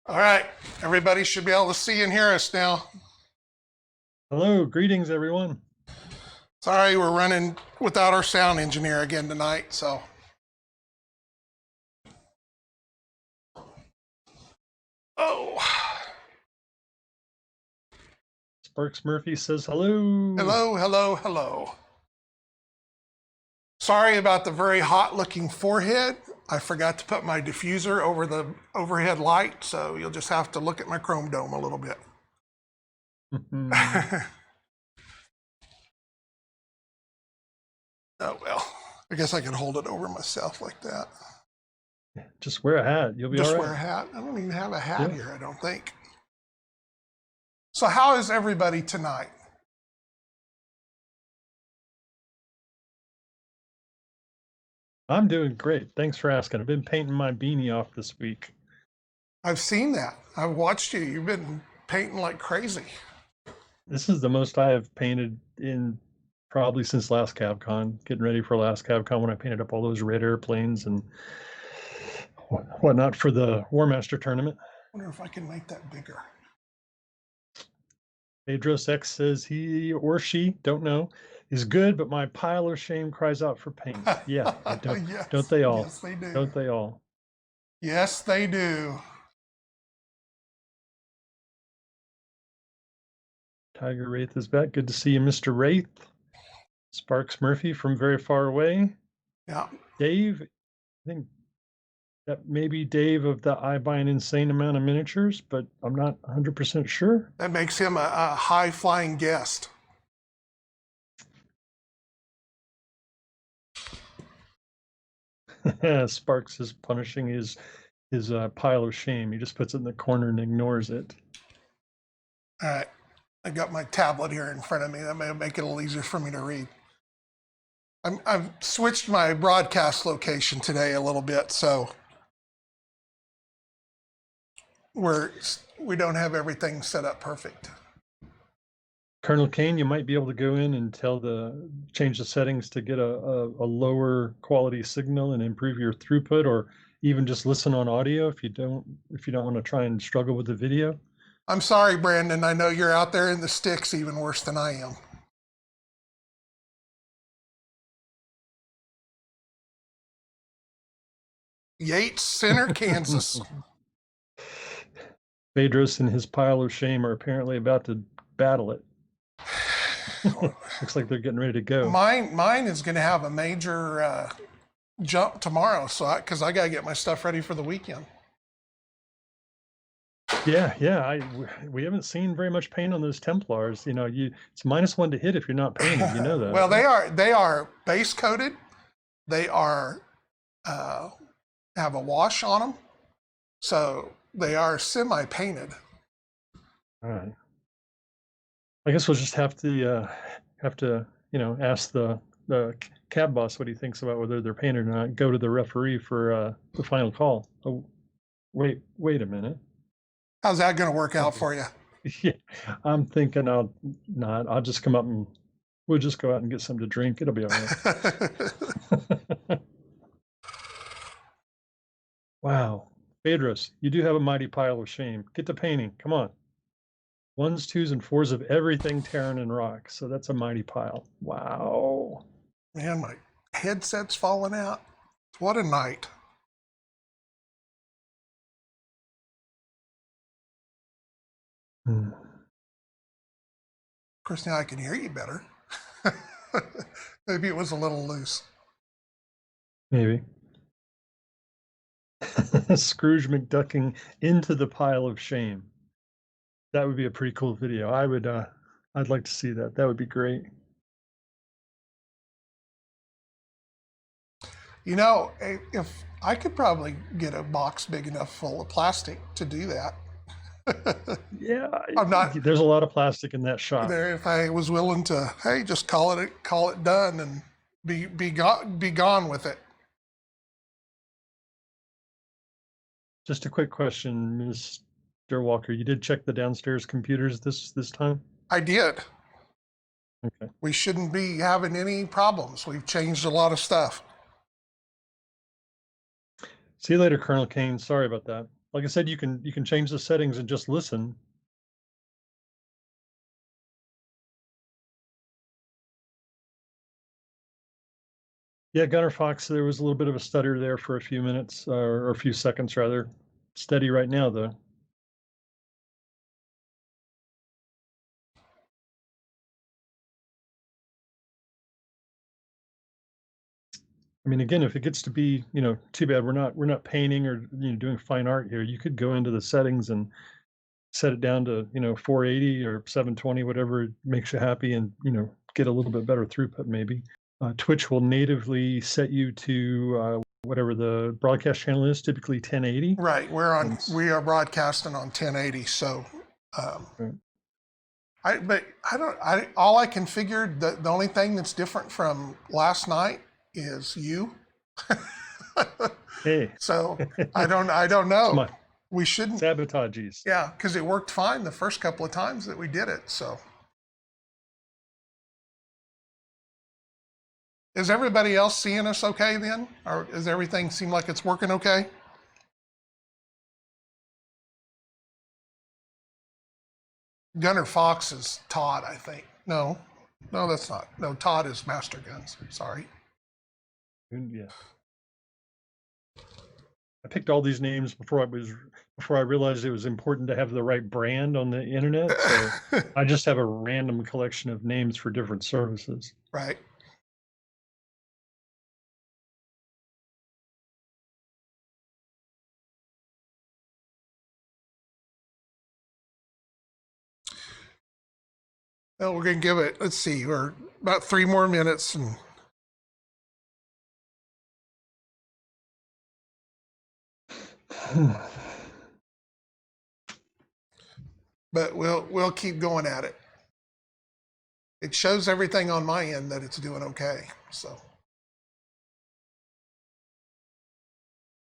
All right, everybody should be able to see and hear us now. Hello, greetings everyone. Sorry, we're running without our sound engineer again tonight, so. Oh. Sparks Murphy says hello. Hello, hello, hello. Sorry about the very hot looking forehead. I forgot to put my diffuser over the overhead light, so you'll just have to look at my chrome dome a little bit. Oh, well, I guess I can hold it over myself like that. Just wear a hat. You'll be all right. Just wear a hat. I don't even have a hat here, I don't think. So how is everybody tonight? I'm doing great. Thanks for asking. I've been painting my beanie off this week. I've seen that. I've watched you. You've been painting like crazy. This is the most I have painted in probably since last CAVCon, getting ready for last CAVCon when I painted up all those red airplanes and whatnot for the War Master tournament. I wonder if I can make that bigger. Pedros X says he or she, don't know, is good, but my pile of shame cries out for paint. Yeah, Yes, don't they all? Yes, they do. Don't they all? Yes, they do. Tiger Wraith is back. Good to see you, Mr. Wraith. Sparks Murphy from very far away. Yeah. Dave, I think that may be Dave of the I Buy an Insane Amount of Miniatures, but I'm not 100% sure. That makes him a high-flying guest. Sparks is punishing his pile of shame. He just puts it in the corner and ignores it. All right. I got my tablet here in front of me. That may make it a little easier for me to read. I've switched my broadcast location today a little bit, so we don't have everything set up perfect. Colonel Kane, you might be able to go in and change the settings to get a lower quality signal and improve your throughput, or even just listen on audio if you don't want to try and struggle with the video. I'm sorry, Brandon. I know you're out there in the sticks even worse than I am. Yates Center, Kansas. Pedros and his pile of shame are apparently about to battle it. Looks like they're getting ready to go. Mine is going to have a major jump tomorrow, because I got to get my stuff ready for the weekend. Yeah. We haven't seen very much paint on those Templars. You know, it's -1 to hit if you're not painting. You know that. Well, they are base coated. They are have a wash on them, so they are semi-painted. All right. I guess we'll just have to ask the CAVBoss what he thinks about whether they're painted or not. Go to the referee for the final call. Oh, wait a minute. How's that going to work out for you? Yeah, I'm thinking I'll just come up and we'll just go out and get something to drink. It'll be all right. Wow. Pedros, you do have a mighty pile of shame. Get to painting. Come on. 1s, 2s, and 4s of everything Terran and rock. So that's a mighty pile. Wow. Man, my headset's falling out. What a night. Of course, now I can hear you better. Maybe it was a little loose. Maybe. Scrooge McDucking into the pile of shame. That would be a pretty cool video. I'd like to see that. That would be great. You know, if I could probably get a box big enough full of plastic to do that. Yeah, there's a lot of plastic in that shop. There, if I was willing to, hey, just call it done and be gone with it. Just a quick question, Mr. Walker. You did check the downstairs computers this time? I did. Okay. We shouldn't be having any problems. We've changed a lot of stuff. See you later, Colonel Kane. Sorry about that. like I said, you can change the settings and just listen. Yeah, Gunner Fox, there was a little bit of a stutter there for a few minutes, or a few seconds rather. Steady right now, though. I mean, again, if it gets to be, too bad we're not painting or doing fine art here. You could go into the settings and set it down to 480 or 720, whatever makes you happy, and get a little bit better throughput maybe. Twitch will natively set you to whatever the broadcast channel is, typically 1080. Right. We are broadcasting on 1080. So, Right. all I configured, the only thing that's different from last night is you. Hey, So I don't know. my We shouldn't. sabotages. Yeah, because it worked fine the first couple of times that we did it. So is everybody else seeing us okay then? Or does everything seem like it's working okay? Gunner Fox is Todd, I think. No, that's not. No, Todd is Master Guns. Sorry. Yeah. I picked all these names before I realized it was important to have the right brand on the internet. So I just have a random collection of names for different services. Right. Well, we're going to give it, let's see, we're about 3 more minutes and but we'll keep going at it. It shows everything on my end that it's doing okay. So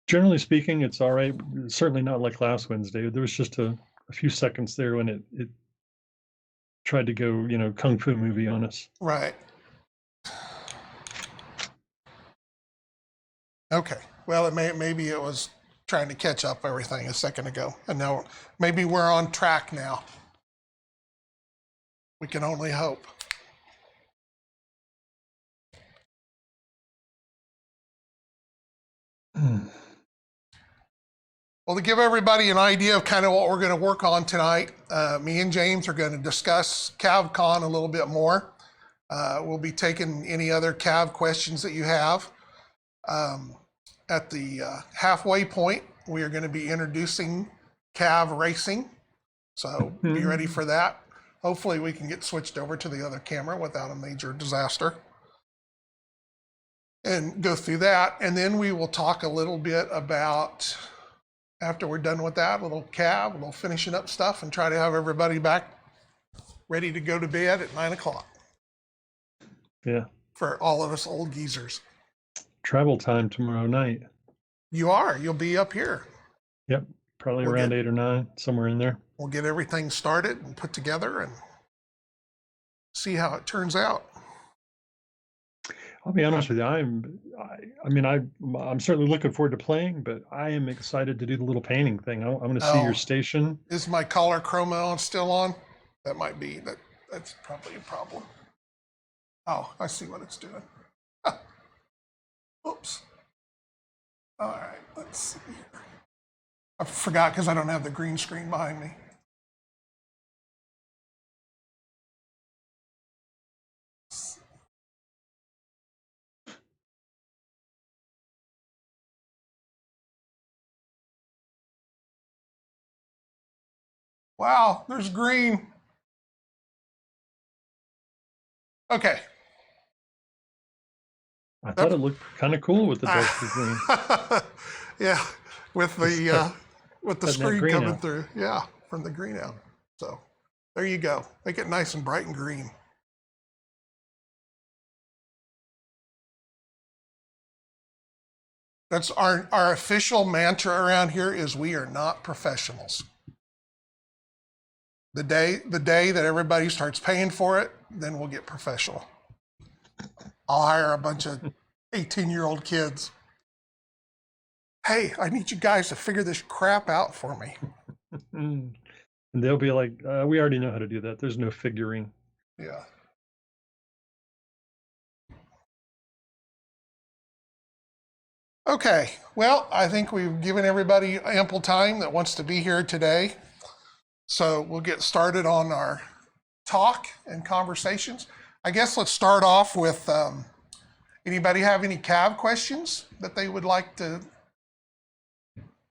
Generally speaking, it's all right. Certainly not like last Wednesday. There was just a few seconds there when it tried to go, kung fu movie on us. right. Okay. Well, maybe it was trying to catch up everything a second ago, and now maybe we're on track now. We can only hope. Well, to give everybody an idea of kind of what we're going to work on tonight, me and James are going to discuss CAVCon a little bit more. We'll be taking any other CAV questions that you have. At the halfway point, we are going to be introducing CAV racing. So be ready for that. Hopefully we can get switched over to the other camera without a major disaster and go through that. And then we will talk a little bit about, after we're done with that, a little CAV, a little finishing up stuff, and try to have everybody back ready to go to bed at 9 o'clock. Yeah. For all of us old geezers. Travel time tomorrow night. You'll be up here. Yep. Probably around 8 or 9, somewhere in there. We'll get everything started and put together and see how it turns out. I'll be honest with you. I'm certainly looking forward to playing, but I am excited to do the little painting thing. I'm going to see your station. Is my color chroma still on? That might be that's probably a problem. Oh, I see what it's doing. Oops. All right, let's see here. I forgot because I don't have the green screen behind me. Wow, there's green. Okay. I thought it looked kind of cool with the dark green. Yeah, with the screen coming out through. Yeah, from the green out. So there you go. Make it nice and bright and green. That's our official mantra around here is we are not professionals. The day that everybody starts paying for it, then we'll get professional. I'll hire a bunch of 18-year-old kids. hey, I need you guys to figure this crap out for me. And they'll be like, we already know how to do that. There's no figuring. Yeah. Okay, well, I think we've given everybody ample time that wants to be here today. So we'll get started on our talk and conversations. I guess let's start off with anybody have any CAV questions that they would like to?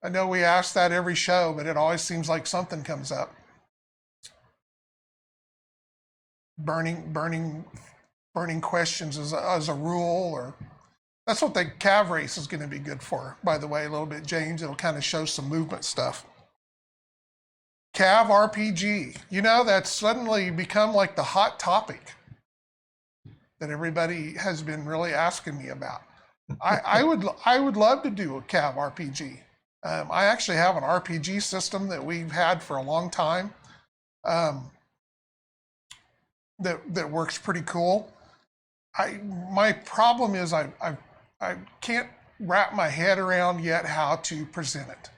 I know we ask that every show, but it always seems like something comes up. Burning questions as a rule, or that's what the CAV race is going to be good for, by the way, a little bit, James. It'll kind of show some movement stuff. CAV RPG, that's suddenly become like the hot topic that everybody has been really asking me about. I would love to do a CAV RPG. I actually have an RPG system that we've had for a long time that works pretty cool. My problem is I can't wrap my head around yet how to present it,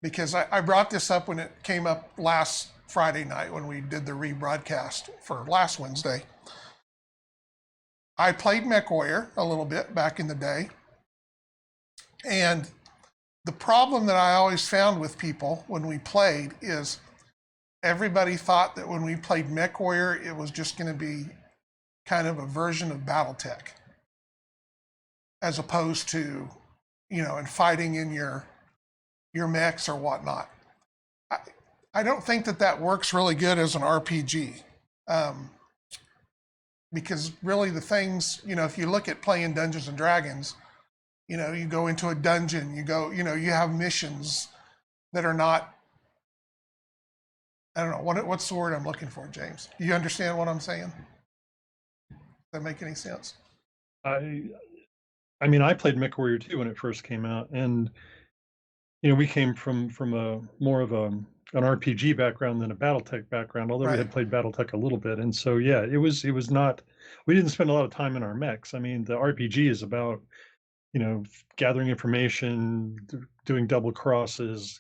because I brought this up when it came up last Friday night when we did the rebroadcast for last Wednesday. I played MechWarrior a little bit back in the day, and the problem that I always found with people when we played is everybody thought that when we played MechWarrior, it was just going to be kind of a version of BattleTech, as opposed to, and fighting in your mechs or whatnot. I don't think that works really good as an RPG. Because really the things, if you look at playing Dungeons and Dragons, you go into a dungeon, you have missions that are not, I don't know, what's the word I'm looking for, James? Do you understand what I'm saying? Does that make any sense? I mean, I played MechWarrior 2 when it first came out, and we came from a more of an RPG background than a BattleTech background, although we had played BattleTech a little bit. And so, yeah, it was not, we didn't spend a lot of time in our mechs. I mean, the RPG is about, gathering information, doing double crosses,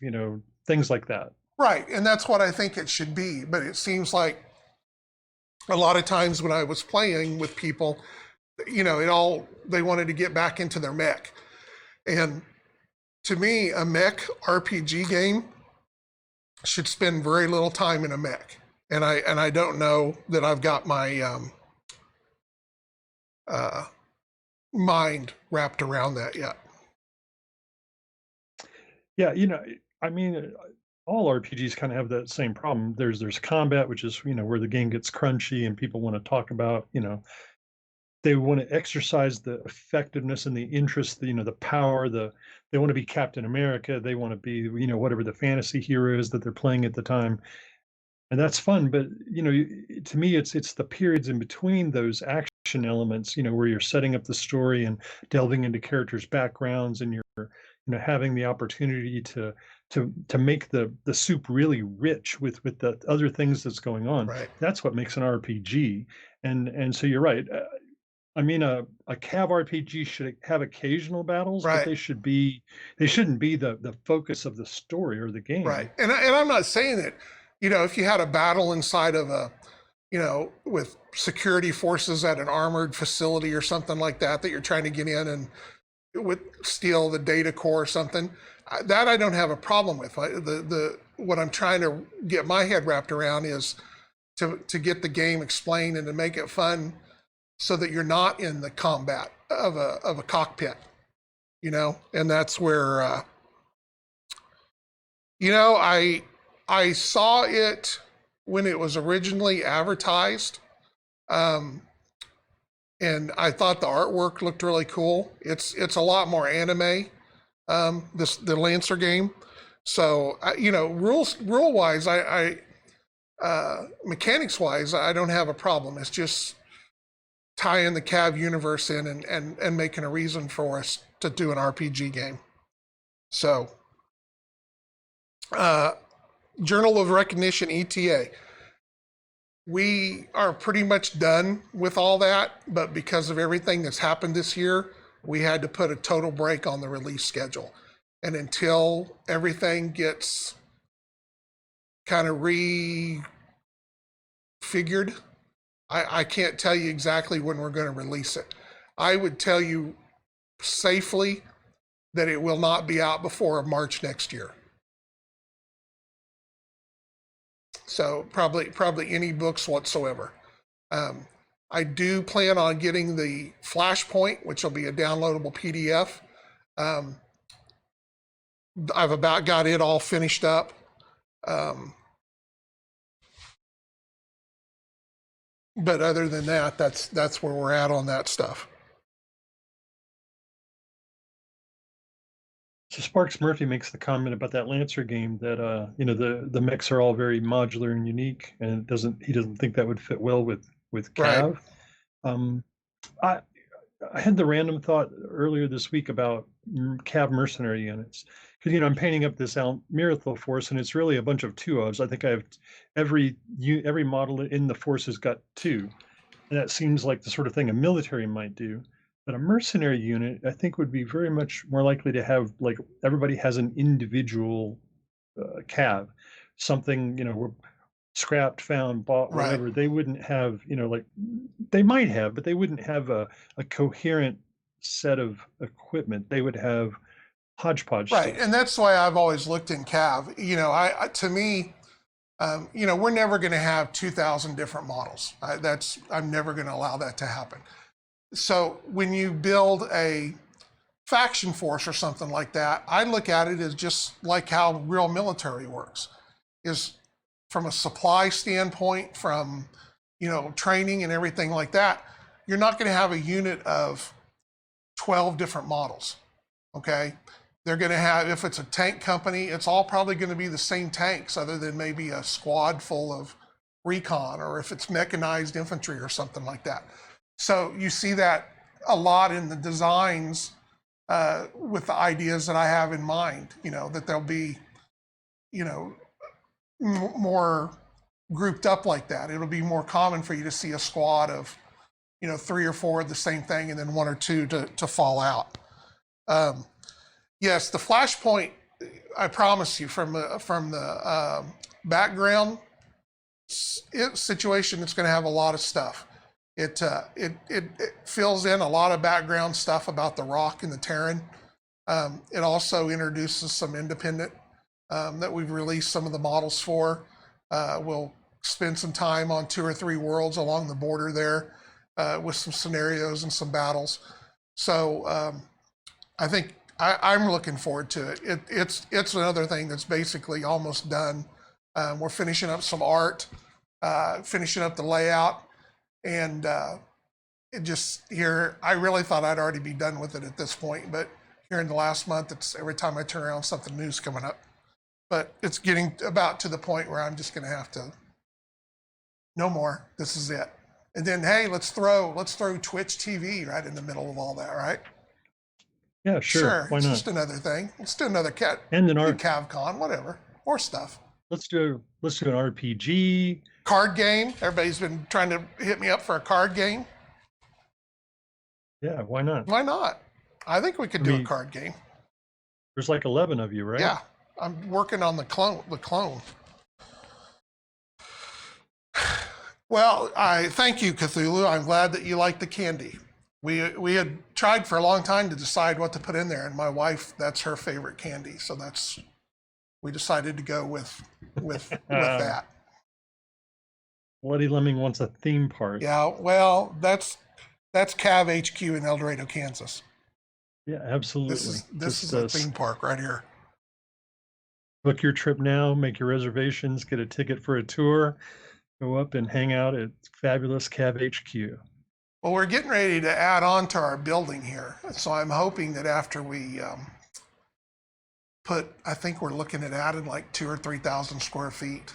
things like that. Right, and that's what I think it should be. But it seems like a lot of times when I was playing with people, they wanted to get back into their mech. And to me, a mech RPG game should spend very little time in a mech. And I don't know that I've got my mind wrapped around that yet. Yeah, I mean, all RPGs kind of have that same problem. There's combat, which is, where the game gets crunchy and people want to talk about, they want to exercise the effectiveness and the interest, the power, they want to be Captain America. They want to be, whatever the fantasy hero is that they're playing at the time. And that's fun. But, to me, it's the periods in between those action elements, where you're setting up the story and delving into characters' backgrounds, and you're, having the opportunity to make the soup really rich with the other things that's going on. Right. That's what makes an RPG. And so you're right. I mean, a CAV RPG should have occasional battles, Right. but they shouldn't be the focus of the story or the game. Right. And I'm not saying that, if you had a battle inside of with security forces at an armored facility or something like that you're trying to get in and steal the data core or something, that I don't have a problem with. What I'm trying to get my head wrapped around is to get the game explained and to make it fun, so that you're not in the combat of a cockpit, and that's where, I saw it when it was originally advertised, and I thought the artwork looked really cool. It's a lot more anime, the Lancer game. So, rule wise, mechanics wise, I don't have a problem. It's just tying the CAV universe in and making a reason for us to do an RPG game. So, Journal of Recognition, ETA. We are pretty much done with all that, but because of everything that's happened this year, we had to put a total break on the release schedule. And until everything gets kind of refigured, I can't tell you exactly when we're going to release it. I would tell you safely that it will not be out before March next year. So probably any books whatsoever. I do plan on getting the Flashpoint, which will be a downloadable PDF. I've about got it all finished up. But other than that, that's where we're at on that stuff. So Sparks Murphy makes the comment about that Lancer game that the mechs are all very modular and unique, and he doesn't think that would fit well with CAV. Right. I had the random thought earlier this week about CAV mercenary units, because I'm painting up this Miracle force, and it's really a bunch of 2-ofs. I think I have every model in the force has got 2, and that seems like the sort of thing a military might do. But a mercenary unit, I think, would be very much more likely to have, like, everybody has an individual CAV, something, scrapped, found, bought, whatever. Right. They wouldn't have, like, they might have, but they wouldn't have a coherent set of equipment. They would have hodgepodge right stuff. And that's why I've always looked in CAV. To me, we're never going to have 2,000 different models. I'm never going to allow that to happen. So when you build a faction force or something like that, I look at it as just like how real military works, is from a supply standpoint, from training and everything like that. You're not going to have a unit of 12 different models. Okay, they're going to have, if it's a tank company, it's all probably going to be the same tanks, other than maybe a squad full of recon, or if it's mechanized infantry or something like that. So you see that a lot in the designs with the ideas that I have in mind, that they'll be, more grouped up like that. It'll be more common for you to see a squad of, 3 or 4 of the same thing, and then 1 or 2 to fall out. Yes, the Flashpoint, I promise you, from the background situation, it's going to have a lot of stuff. It fills in a lot of background stuff about the Rock and the Terran. It also introduces some independent that we've released some of the models for. We'll spend some time on 2 or 3 worlds along the border there with some scenarios and some battles. So I think I'm looking forward to it. It's another thing that's basically almost done. We're finishing up some art, finishing up the layout. And it just here, I really thought I'd already be done with it at this point, but here in the last month, it's every time I turn around, something new's coming up. But it's getting about to the point where I'm just going to have to, no more. This is it. And then, hey, let's throw Twitch TV right in the middle of all that, right? Yeah, sure. Why it's not? Just another thing. Let's do another and an CAVCon, whatever, more stuff. Let's do an RPG. Card game. Everybody's been trying to hit me up for a card game. Yeah, why not? Why not? I think we could do a card game. There's like 11 of you, right? Yeah, I'm working on the clone. Well, I thank you, Cthulhu. I'm glad that you like the candy. We had tried for a long time to decide what to put in there, and my wife, that's her favorite candy, so we decided to go with that. Bloody Lemming wants a theme park. Yeah, well, that's CAV HQ in El Dorado, Kansas. Yeah, absolutely. This is a theme park right here. Book your trip now, make your reservations, get a ticket for a tour, go up and hang out at fabulous CAV HQ. Well, we're getting ready to add on to our building here. So I'm hoping that after we I think we're looking at adding like 2,000 or 3,000 square feet.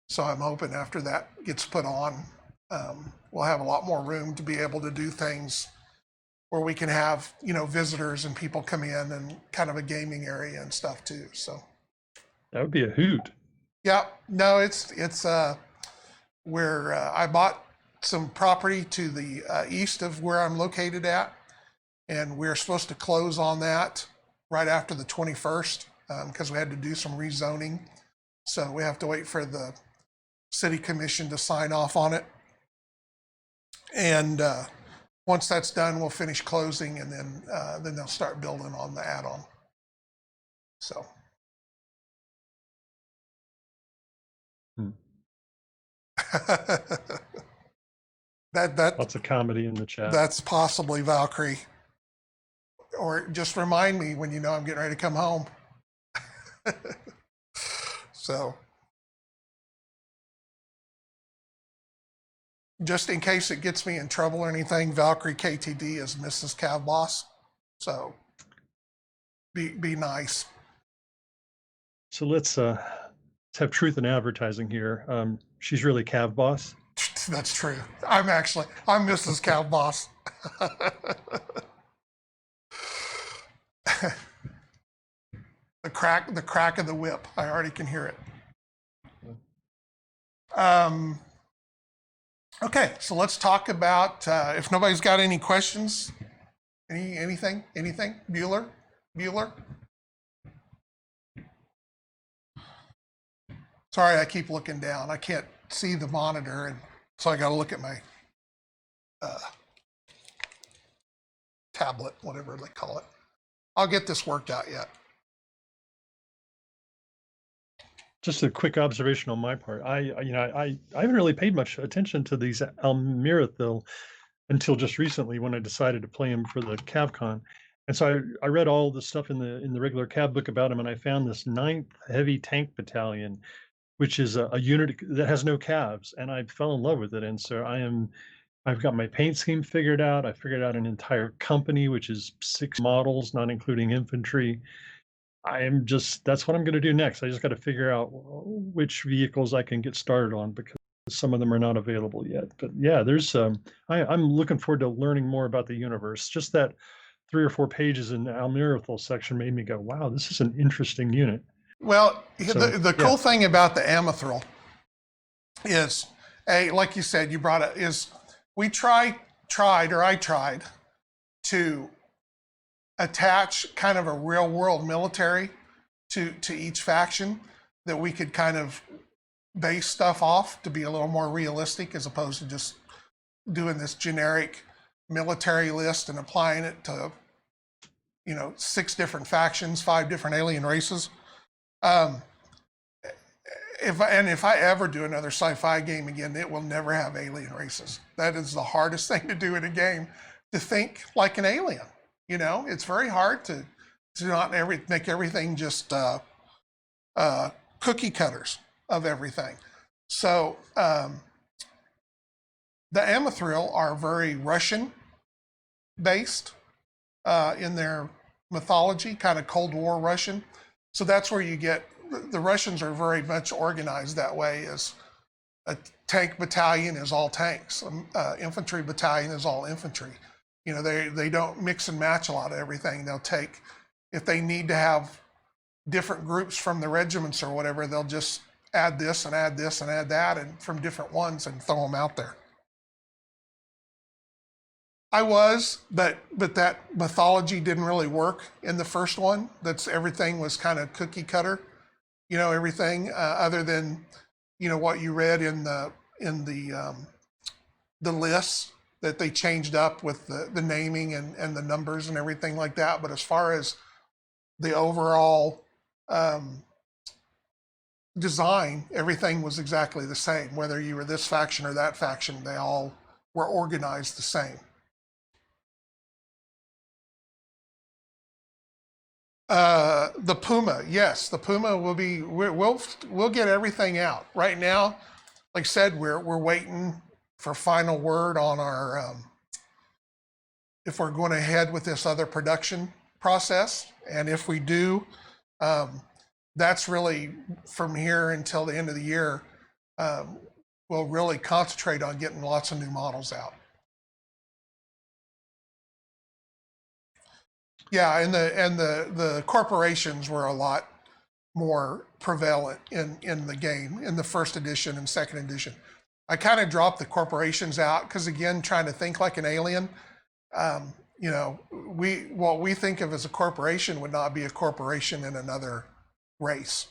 So I'm hoping after that gets put on, we'll have a lot more room to be able to do things where we can have, visitors and people come in, and kind of a gaming area and stuff too. So that would be a hoot. Yeah, no, it's where I bought some property to the east of where I'm located at, and we're supposed to close on that right after the 21st because we had to do some rezoning. So we have to wait for the city commission to sign off on it. And once that's done, we'll finish closing, and then they'll start building on the add-on. So. that Lots of comedy in the chat. That's possibly Valkyrie. Or just remind me when you know I'm getting ready to come home. So, just in case it gets me in trouble or anything, Valkyrie KTD is Mrs. CAVBoss. So, be nice. So let's have truth in advertising here. She's really CAVBoss. That's true. I'm Mrs. CAVBoss. The crack of the whip. I already can hear it. Okay, so let's talk about if nobody's got any questions. Anything? Bueller? Sorry, I keep looking down. I can't see the monitor, and so I got to look at my tablet, whatever they call it. I'll get this worked out yet. Just a quick observation on my part. I haven't really paid much attention to these Almirathil until just recently when I decided to play them for the CAVCon. And so I read all the stuff in the regular CAV book about them, and I found this 9th Heavy Tank Battalion, which is a unit that has no CAVs, and I fell in love with it. And so I've got my paint scheme figured out. I figured out an entire company, which is 6 models, not including infantry. That's what I'm going to do next. I just got to figure out which vehicles I can get started on because some of them are not available yet. But yeah, I'm looking forward to learning more about the universe. Just that 3 or 4 pages in the Almirathil section made me go, wow, this is an interesting unit. Well, the cool thing about the Amethyl is, like you said, you brought it, is we I tried to attach kind of a real world military to each faction that we could kind of base stuff off to be a little more realistic as opposed to just doing this generic military list and applying it to, 6 different factions, 5 different alien races. If I ever do another sci-fi game again, it will never have alien races. That is the hardest thing to do in a game, to think like an alien. It's very hard to not make everything just cookie cutters of everything. So the Amethyl are very Russian based in their mythology, kind of Cold War Russian. So that's where you get, the Russians are very much organized that way, as a tank battalion is all tanks, infantry battalion is all infantry. They don't mix and match a lot of everything. They'll take, if they need to have different groups from the regiments or whatever, they'll just add this and add this and add that and from different ones and throw them out there. but that mythology didn't really work in the first one. Everything was kind of cookie cutter, everything other than, what you read in the lists that they changed up with the naming and the numbers and everything like that. But as far as the overall design, everything was exactly the same. Whether you were this faction or that faction, they all were organized the same. The Puma, yes, the Puma will be. We'll get everything out right now. Like I said, we're waiting for final word on our if we're going ahead with this other production process, and if we do, that's really from here until the end of the year. We'll really concentrate on getting lots of new models out. Yeah, and the corporations were a lot more prevalent in the game in the first edition and second edition. I kind of dropped the corporations out because, again, trying to think like an alien, you know, what we think of as a corporation would not be a corporation in another race.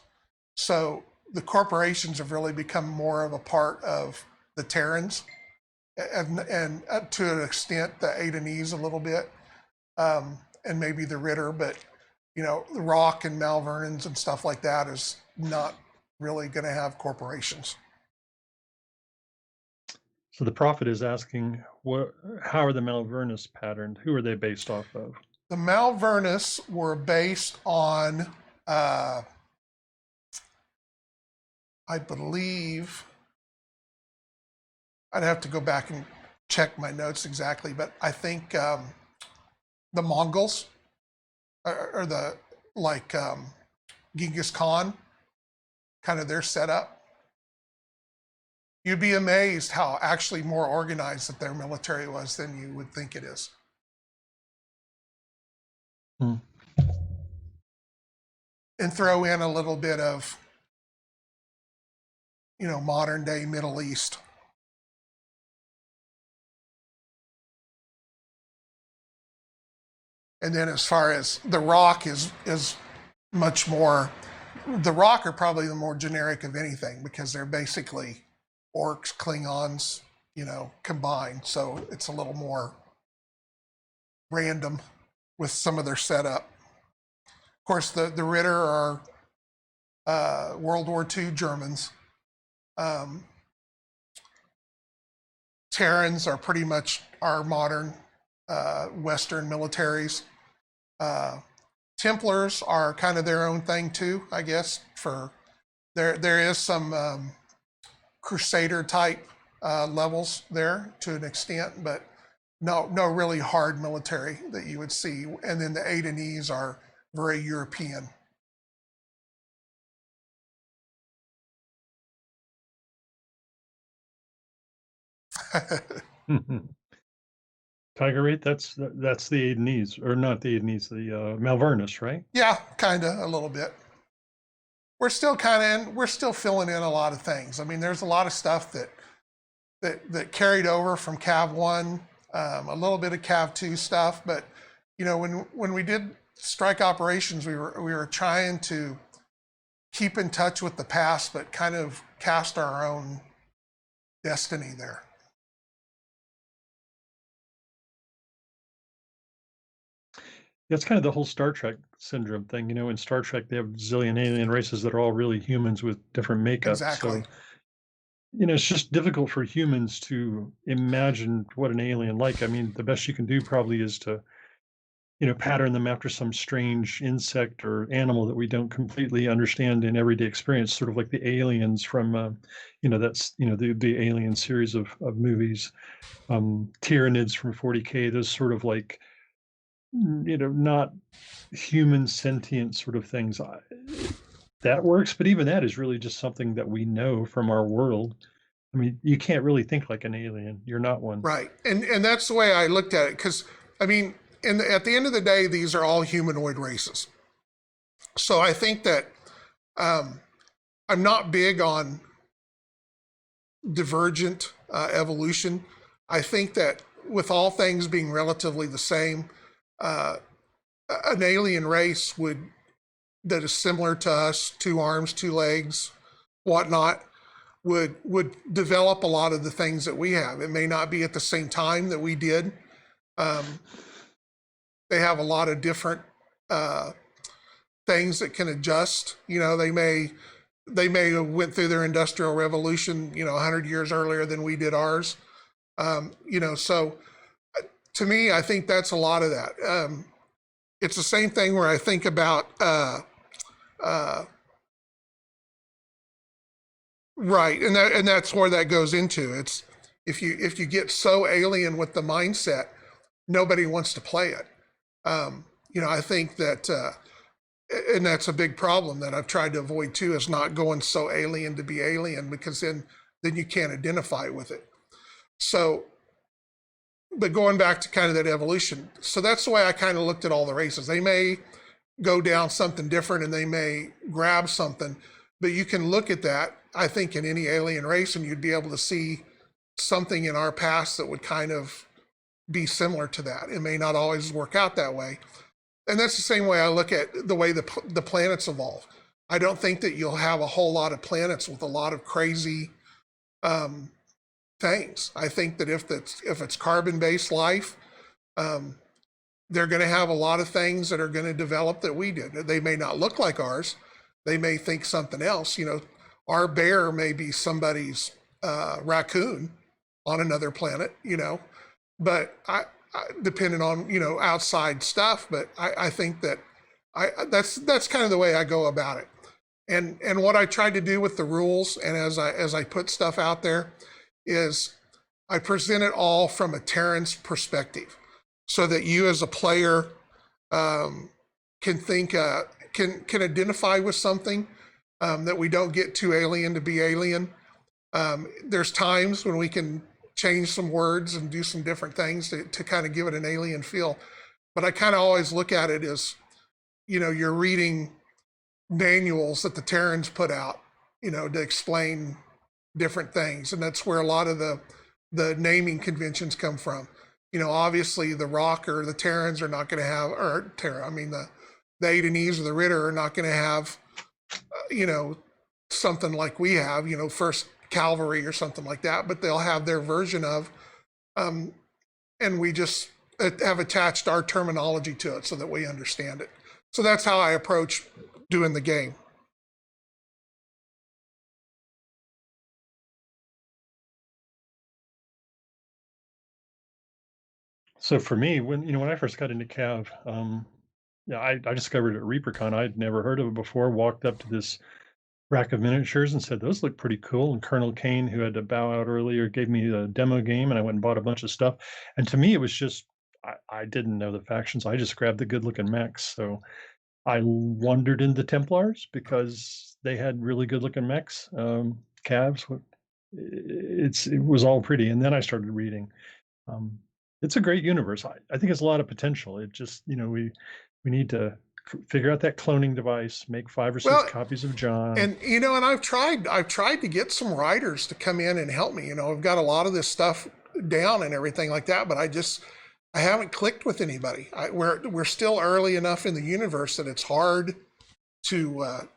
So the corporations have really become more of a part of the Terrans, and to an extent the Adenese a little bit, and maybe the Ritter, but you know, the Rock and Malvernans and stuff like that is not really going to have corporations. So the prophet is asking, how are the Malvernus patterned? Who are they based off of? The Malvernus were based on, I believe, I'd have to go back and check my notes exactly, but I think the Mongols or the like Genghis Khan, kind of their setup. You'd be amazed how actually more organized that their military was than you would think it is. Hmm. And throw in a little bit of, you know, modern day Middle East. And then as far as the Rock is much more, the Rock are probably the more generic of anything because they're basically orcs, Klingons, you know, combined. So it's a little more random with some of their setup. Of course, the Ritter are World War II Germans. Terrans are pretty much our modern Western militaries. Templars are kind of their own thing too, I guess. For there is some Crusader type levels there to an extent, but no really hard military that you would see. And then the Adenese are very European. Tiger Rate, that's the Adenese, or not the Adenese, the Malvernus, right? Yeah, kind of a little bit. We're still we're still filling in a lot of things. I mean, there's a lot of stuff that carried over from CAV 1, a little bit of CAV 2 stuff, but you know, when we did strike operations, we were trying to keep in touch with the past, but kind of cast our own destiny there. It's kind of the whole Star Trek syndrome thing. You know, in Star Trek, they have zillion alien races that are all really humans with different makeup. Exactly. So, you know, it's just difficult for humans to imagine what an alien like. I mean, the best you can do probably is to, you know, pattern them after some strange insect or animal that we don't completely understand in everyday experience, sort of like the aliens from, you know, that's, you know, the Alien series of movies, Tyranids from 40K, those sort of like, you know, not human sentient sort of things. That works, but even that is really just something that we know from our world. I mean, you can't really think like an alien. You're not one. Right. And that's the way I looked at it. Because, I mean, at the end of the day, these are all humanoid races. So I think that I'm not big on divergent evolution. I think that with all things being relatively the same, an alien race that is similar to us, 2 arms, 2 legs, whatnot, would develop a lot of the things that we have. It may not be at the same time that we did. They have a lot of different things that can adjust. You know, they may have went through their industrial revolution, you know, 100 years earlier than we did ours. You know, so to me, I think that's a lot of that. It's the same thing where I think about right, and that's where that goes into. It's if you get so alien with the mindset, nobody wants to play it. You know, I think that, and that's a big problem that I've tried to avoid too, is not going so alien to be alien, because then you can't identify with it. So, but going back to kind of that evolution, so that's the way I kind of looked at all the races. They may go down something different and they may grab something, but you can look at that, I think, in any alien race, and you'd be able to see something in our past that would kind of be similar to that. It may not always work out that way. And that's the same way I look at the way the planets evolve. I don't think that you'll have a whole lot of planets with a lot of crazy things. I think that if it's carbon-based life, they're going to have a lot of things that are going to develop that we did. They may not look like ours. They may think something else. You know, our bear may be somebody's raccoon on another planet, you know, but depending on, you know, outside stuff. But I think that that's kind of the way I go about it. And what I tried to do with the rules, and as I put stuff out there, is I present it all from a Terran's perspective, so that you as a player can think, can identify with something, that we don't get too alien to be alien. There's times when we can change some words and do some different things to kind of give it an alien feel. But I kind of always look at it as, you know, you're reading manuals that the Terrans put out, you know, to explain different things. And that's where a lot of the naming conventions come from. You know, obviously the Rock or the Terrans are not going to have, or Terra, I mean, the Adenese or the Ritter are not going to have, you know, something like we have, you know, first cavalry or something like that, but they'll have their version of, and we just have attached our terminology to it so that we understand it. So that's how I approach doing the game. So for me, when I first got into CAV, yeah, I discovered at ReaperCon. I'd never heard of it before. Walked up to this rack of miniatures and said, "Those look pretty cool." And Colonel Kane, who had to bow out earlier, gave me a demo game, and I went and bought a bunch of stuff. And to me, it was just I didn't know the factions. I just grabbed the good-looking mechs. So I wandered into Templars because they had really good-looking mechs. CAVs, it was all pretty. And then I started reading. It's a great universe. I think it's a lot of potential. It just, you know, we need to figure out that cloning device, make 5 or 6 copies of John. And, you know, and I've tried to get some writers to come in and help me. You know, I've got a lot of this stuff down and everything like that, but I haven't clicked with anybody. We're still early enough in the universe that it's hard to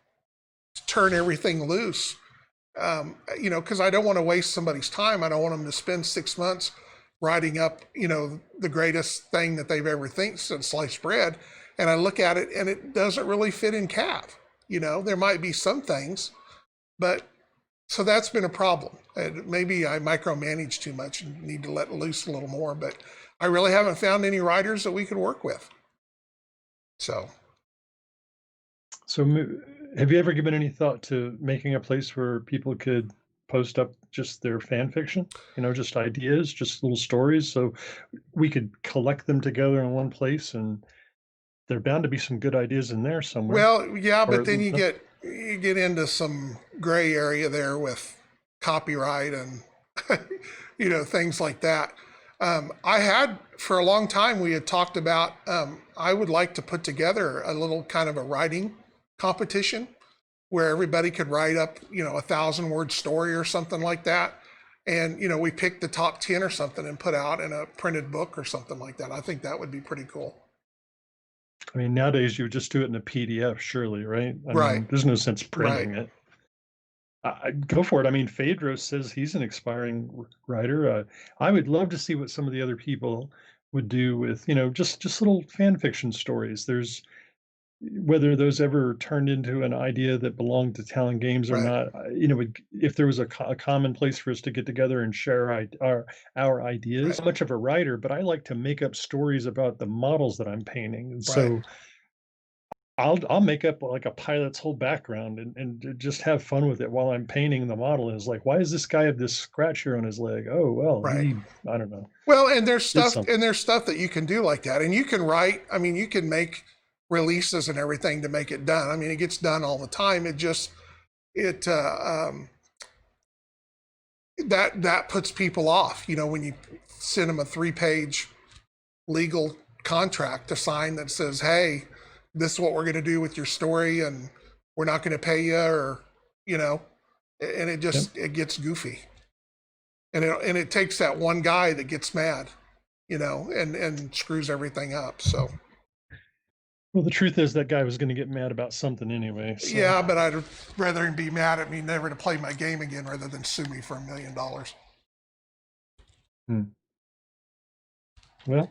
turn everything loose. You know, because I don't want to waste somebody's time. I don't want them to spend 6 months writing up, you know, the greatest thing that they've ever think since sliced bread. And I look at it and it doesn't really fit in CAV. You know, there might be some things, but so that's been a problem. And maybe I micromanage too much and need to let loose a little more, but I really haven't found any writers that we could work with. So have you ever given any thought to making a place where people could post up just their fan fiction, you know, just ideas, just little stories, so we could collect them together in one place? And there are bound to be some good ideas in there somewhere. Well, yeah, but then you get into some gray area there with copyright and you know, things like that. I had, for a long time, we had talked about, I would like to put together a little kind of a writing competition where everybody could write up, you know, 1,000-word story or something like that. And, you know, we picked the top 10 or something and put out in a printed book or something like that. I think that would be pretty cool. I mean, nowadays you would just do it in a PDF, surely, right? I Right. mean, there's no sense printing it. Go for it. I mean, Phaedros says he's an aspiring writer. I would love to see what some of the other people would do with, you know, just little fan fiction stories. There's, whether those ever turned into an idea that belonged to Talon Games or not, you know, if there was a common place for us to get together and share our ideas. I'm not much of a writer, but I like to make up stories about the models that I'm painting. And so I'll make up like a pilot's whole background and just have fun with it while I'm painting the model. And it's like, why does this guy have this scratch here on his leg? Oh, well, I don't know. Well, and there's stuff that you can do like that. And you can write, I mean, you can make releases and everything to make it done. I mean, it gets done all the time. It just, that puts people off, you know, when you send them a 3-page legal contract to sign that says, hey, this is what we're going to do with your story and we're not going to pay you, or, you know, and it just, it gets goofy. And it takes that one guy that gets mad, you know, and screws everything up. So Well, the truth is that guy was going to get mad about something anyway. So. yeah, but I'd rather him be mad at me never to play my game again rather than sue me for $1 million. Well,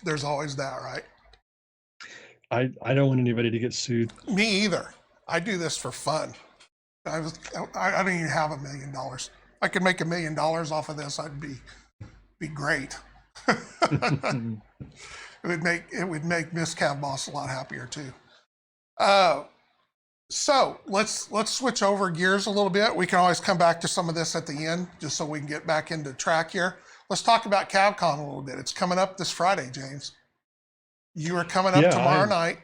There's always that, right? I don't want anybody to get sued. Me either. I do this for fun. I don't even have $1 million. I could make $1 million off of this. I'd be great. It would make Miss CAVBoss a lot happier too. So let's switch over gears a little bit. We can always come back to some of this at the end, just so we can get back into track here. Let's talk about CAVCon a little bit. It's coming up this Friday, James. You are coming up tomorrow night.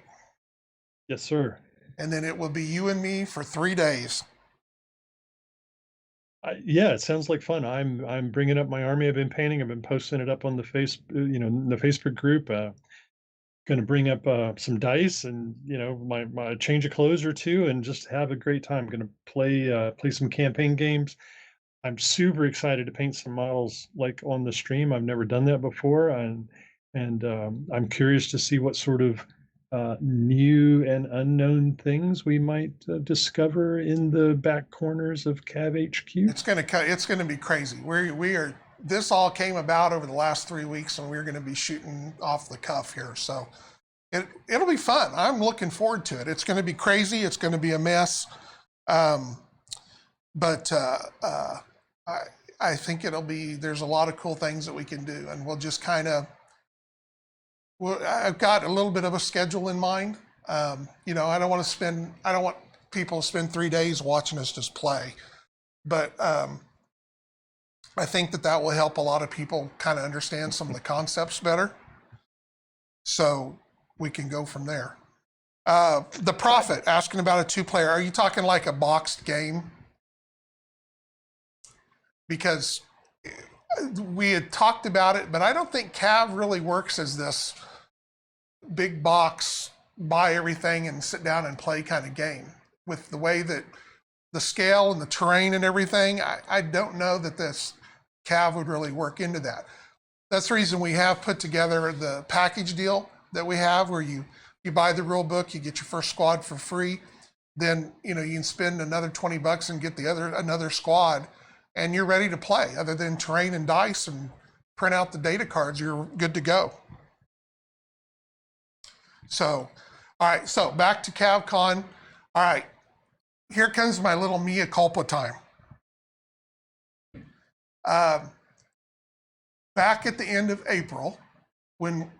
Yes, sir. And then it will be you and me for 3 days. Yeah, it sounds like fun. I'm bringing up my army I've been painting. I've been posting it up on the the Facebook group. Going to bring up some dice and my change of clothes or two, and just have a great time. Going to play some campaign games. I'm super excited to paint some models like on the stream. I've never done that before, and I'm curious to see what sort of new and unknown things we might discover in the back corners of CAV HQ. It's going to be crazy. This all came about over the last 3 weeks, and we're going to be shooting off the cuff here. So it'll be fun. I'm looking forward to it. It's going to be crazy. It's going to be a mess. But I think there's a lot of cool things that we can do, and we'll just I've got a little bit of a schedule in mind. I don't want people to spend 3 days watching us just play, but I think that will help a lot of people kind of understand some of the concepts better. So we can go from there. The Prophet asking about a 2-player. Are you talking like a boxed game? Because we had talked about it, but I don't think CAV really works as this big box, buy everything and sit down and play kind of game. With the way that the scale and the terrain and everything, I don't know that this CAV would really work into that. That's the reason we have put together the package deal that we have, where you buy the rule book, you get your first squad for free, then you can spend another $20 and get another squad, and you're ready to play. Other than terrain and dice and print out the data cards, you're good to go. So, all right, so back to CAVCon. All right, here comes my little mea culpa time. Back at the end of April, when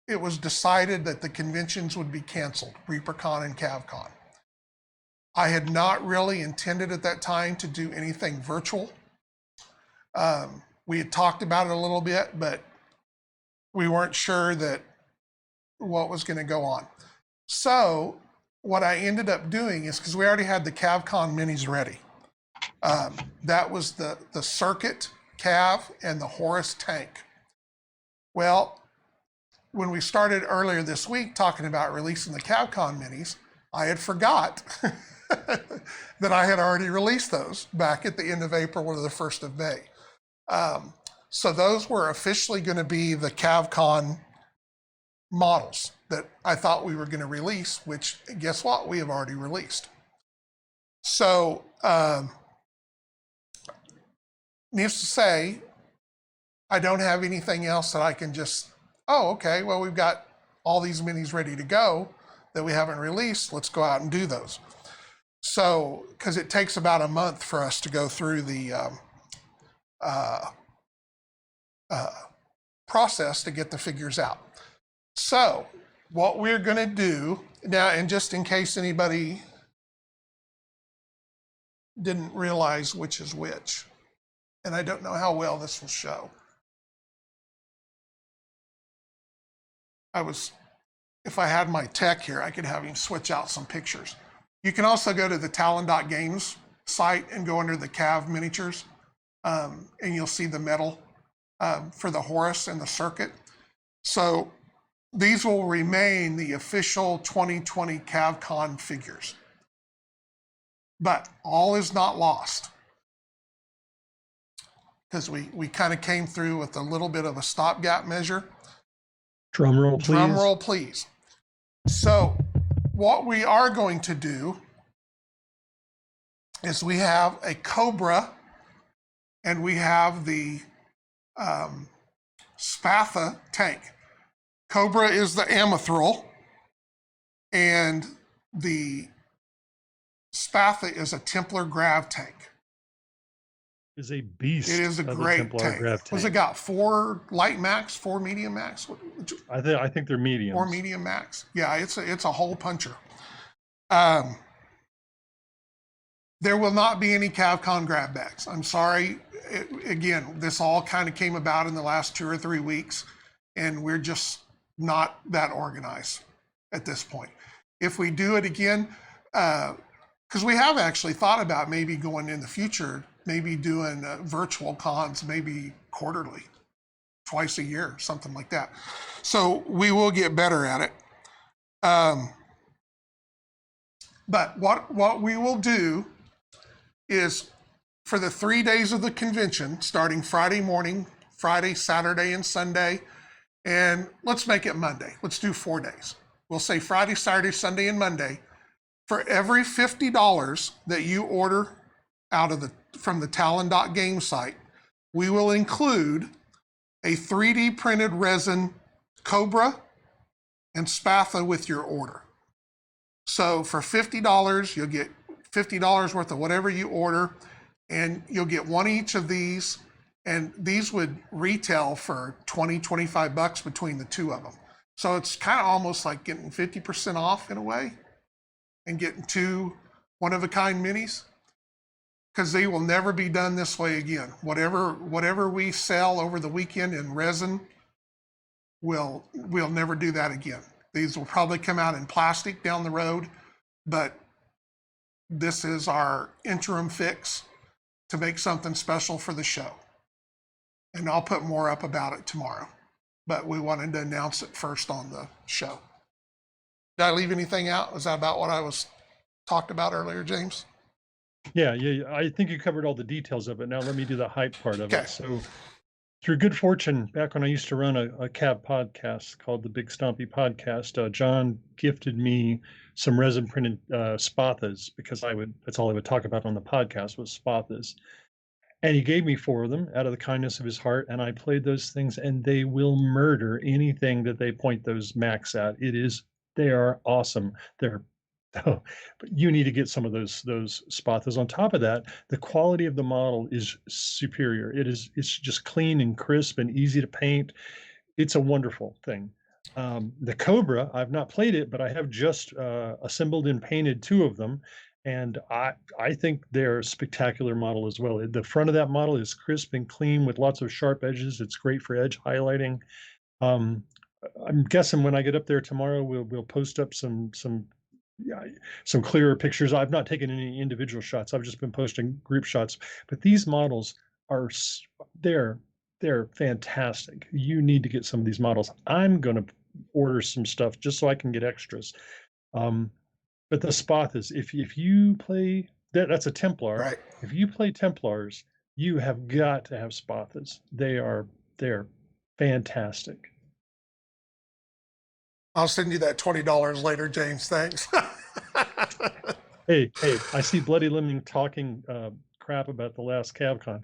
it was decided that the conventions would be canceled, ReaperCon and CAVCon, I had not really intended at that time to do anything virtual. We had talked about it a little bit, but we weren't sure that what was going to go on. So what I ended up doing is, because we already had the CAVCon minis ready, that was the Circuit CAV and the Horus tank. Well, when we started earlier this week talking about releasing the CAVCon minis, I had forgot that I had already released those back at the end of April or the 1st of May. So those were officially going to be the CAVCon models that I thought we were going to release, which guess what? We have already released. So needless to say, I don't have anything else that I can just, okay, well, we've got all these minis ready to go that we haven't released. Let's go out and do those. So, because it takes about a month for us to go through the process to get the figures out. So what we're going to do now, and just in case anybody didn't realize which is which, and I don't know how well this will show. If I had my tech here, I could have him switch out some pictures. You can also go to the TALON.games site and go under the CAV miniatures, and you'll see the metal for the Horus and the Circuit. So these will remain the official 2020 CAVCon figures. But all is not lost, because we kind of came through with a little bit of a stopgap measure. Drum roll, please. Drum roll, please. So what we are going to do is we have a Cobra and we have the Spatha tank. Cobra is the Amethyl and the Spatha is a Templar Grav tank. Is a beast. It is a great tank. What's it got? 4 light max, 4 medium max? I think they're mediums. 4 medium max. Yeah, it's a hole puncher. There will not be any CAVCon grab bags. I'm sorry. Again, this all kind of came about in the last 2 or 3 weeks, and we're just not that organized at this point. If we do it again, because we have actually thought about maybe going in the future, maybe doing virtual cons, maybe quarterly, twice a year, something like that. So we will get better at it. But what we will do is for the 3 days of the convention, starting Friday morning, Friday, Saturday, and Sunday, and let's make it Monday. Let's do 4 days. We'll say Friday, Saturday, Sunday, and Monday. For every $50 that you order from the TALON.game site, we will include a 3D printed resin Cobra and Spatha with your order. So for $50, you'll get $50 worth of whatever you order, and you'll get one each of these, and these would retail for 20, 25 bucks between the 2 of them. So it's kind of almost like getting 50% off in a way and getting 2 one-of-a-kind minis, because they will never be done this way again. Whatever we sell over the weekend in resin, we'll never do that again. These will probably come out in plastic down the road, but this is our interim fix to make something special for the show. And I'll put more up about it tomorrow, but we wanted to announce it first on the show. Did I leave anything out? Was that about what I was talked about earlier, James? Yeah. I think you covered all the details of it. Now let me do the hype part of Okay. it. So through good fortune, back when I used to run a CAV podcast called the Big Stompy Podcast, John gifted me some resin printed Spathas, because that's all I would talk about on the podcast was Spathas. And he gave me 4 of them out of the kindness of his heart, and I played those things, and they will murder anything that they point those max at. They are awesome. But you need to get some of those Spathas. On top of that, the quality of the model is superior. It's just clean and crisp and easy to paint. It's a wonderful thing. The Cobra, I've not played it, but I have just assembled and painted 2 of them, and I think they're a spectacular model as well. The front of that model is crisp and clean with lots of sharp edges. It's great for edge highlighting. I'm guessing when I get up there tomorrow, we'll post up some clearer pictures. I've not taken any individual shots. I've just been posting group shots. But these models they're fantastic. You need to get some of these models. I'm going to order some stuff just so I can get extras. But the Spathas, if you play that's a Templar. Right. If you play Templars, you have got to have Spathas. They're fantastic. I'll send you that $20 later, James. Thanks. Hey, I see Bloody Lemming talking crap about the last CAVCon.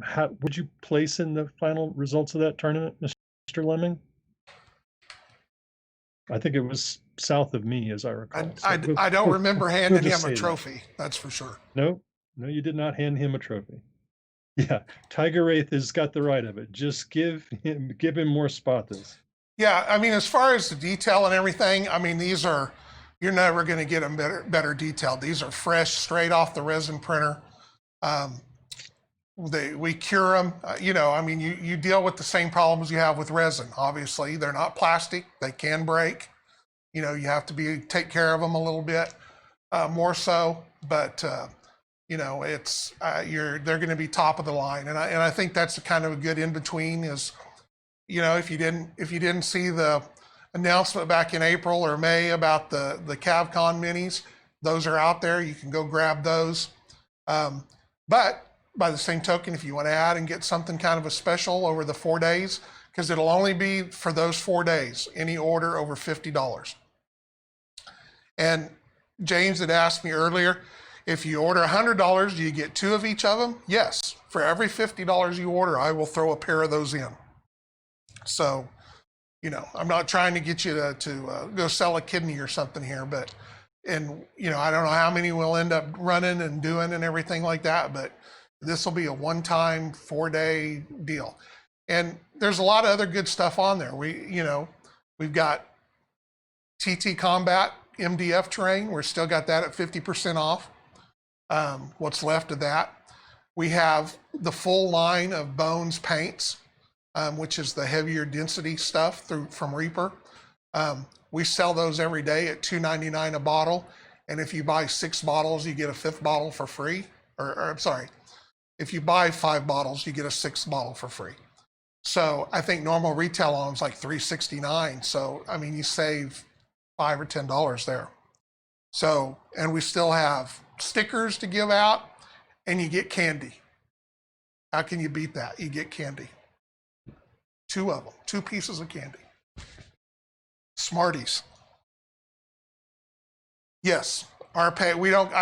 How would you place in the final results of that tournament, Mr. Lemming? I think it was south of me, as I recall. I don't remember handing him a trophy. That's for sure. No, you did not hand him a trophy. Yeah, Tiger Wraith has got the right of it. Just give him more Spathas. Yeah, I mean, as far as the detail and everything, I mean, you're never going to get them better detailed. These are fresh, straight off the resin printer. We cure them. I mean, you deal with the same problems you have with resin. Obviously, they're not plastic. They can break. You have to take care of them a little bit more so. But they're going to be top of the line, and I think that's kind of a good in between. Is if you didn't see the announcement back in April or May about the CAVCon minis, those are out there. You can go grab those. But by the same token, if you want to add and get something kind of a special over the 4 days, because it'll only be for those 4 days, any order over $50. And James had asked me earlier, if you order $100, do you get 2 of each of them? Yes. For every $50 you order, I will throw a pair of those in. So, you know, I'm not trying to get you to go sell a kidney or something here, but, and, you know, I don't know how many we'll end up running and doing and everything like that, but this will be a one-time 4-day deal. And there's a lot of other good stuff on there. We've got TT Combat MDF terrain. We're still got that at 50% off. What's left of that. We have the full line of Bones paints, which is the heavier density stuff from Reaper. We sell those every day at $2.99 a bottle. And if you buy 6 bottles, you get a 5th bottle for free. Or I'm sorry, if you buy 5 bottles, you get a 6th bottle for free. So I think normal retail on is like $3.69. So, I mean, you save $5 or $10 there. So, and we still have stickers to give out, and you get candy. How can you beat that? You get candy. 2 of them, 2 pieces of candy. Smarties. Yes, I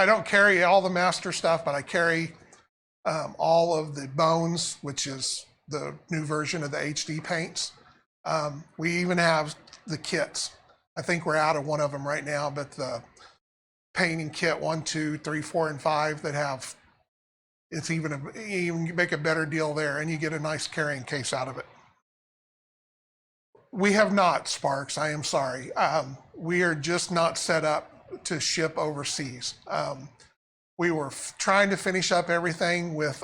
don't carry all the master stuff, but I carry all of the Bones, which is the new version of the HD paints. We even have the kits. I think we're out of one of them right now, but the painting kit 1, 2, 3, 4, and 5 that have, it's even make a better deal there, and you get a nice carrying case out of it. We have not, Sparks. I am sorry. We are just not set up to ship overseas. We were trying to finish up everything with,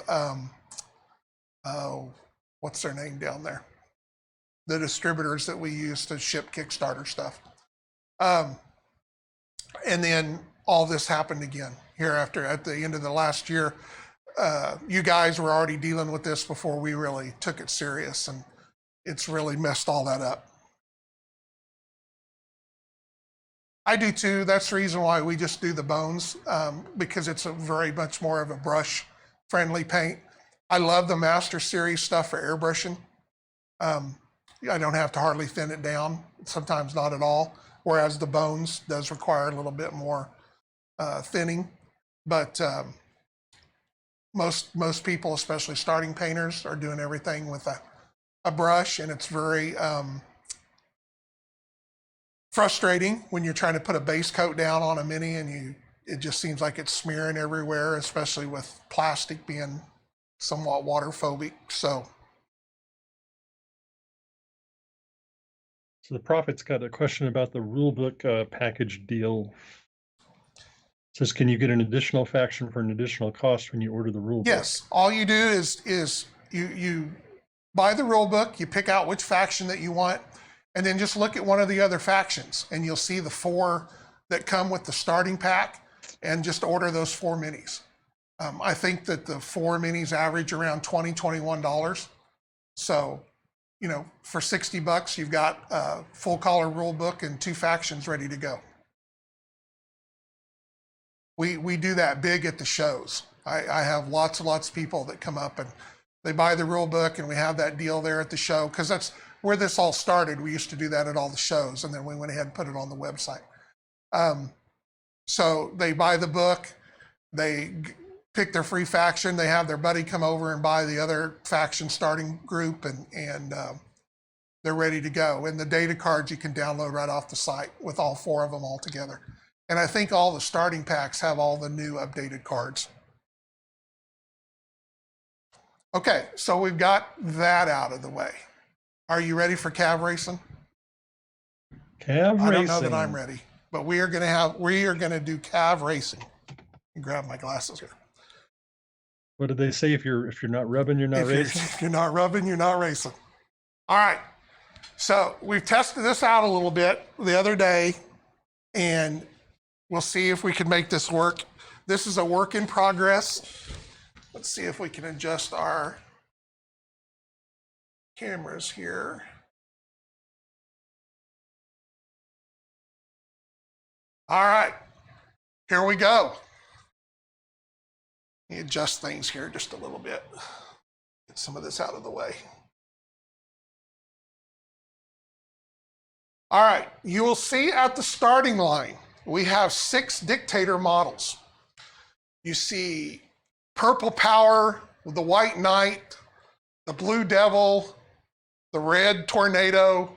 what's their name down there? The distributors that we use to ship Kickstarter stuff. And then all this happened again here at the end of the last year. You guys were already dealing with this before we really took it serious, and it's really messed all that up. I do too. That's the reason why we just do the Bones, because it's a very much more of a brush friendly paint. I love the Master Series stuff for airbrushing. I don't have to hardly thin it down, sometimes not at all, whereas the Bones does require a little bit more thinning. But most people, especially starting painters, are doing everything with a brush, and it's very frustrating when you're trying to put a base coat down on a Mini and it just seems like it's smearing everywhere, especially with plastic being somewhat water phobic. So the Prophet's got a question about the rulebook package deal. It says, can you get an additional faction for an additional cost when you order the rulebook? Yes, all you do is you buy the rulebook, you pick out which faction that you want, and then just look at one of the other factions, and you'll see the 4 that come with the starting pack, and just order those 4 minis. I think that the 4 minis average around $20, $21. So, you know, for $60, you've got a full color rule book and 2 factions ready to go. We do that big at the shows. I have lots and lots of people that come up and they buy the rule book, and we have that deal there at the show, because that's where this all started. We used to do that at all the shows, and then we went ahead and put it on the website. So they buy the book, they pick their free faction, they have their buddy come over and buy the other faction starting group, and they're ready to go. And the data cards you can download right off the site with all 4 of them all together. And I think all the starting packs have all the new updated cards. Okay, so we've got that out of the way. Are you ready for CAV racing? CAV racing. I don't know that I'm ready, but we are gonna do CAV racing. Grab my glasses here. What did they say? If you're not rubbing, you're not racing? If you're not rubbing, you're not racing. All right. So we've tested this out a little bit the other day, and we'll see if we can make this work. This is a work in progress. Let's see if we can adjust our cameras here. All right, here we go. Let me adjust things here just a little bit. Get some of this out of the way. All right, you will see at the starting line, we have 6 dictator models. You see purple power, the white knight, the blue devil, the red tornado.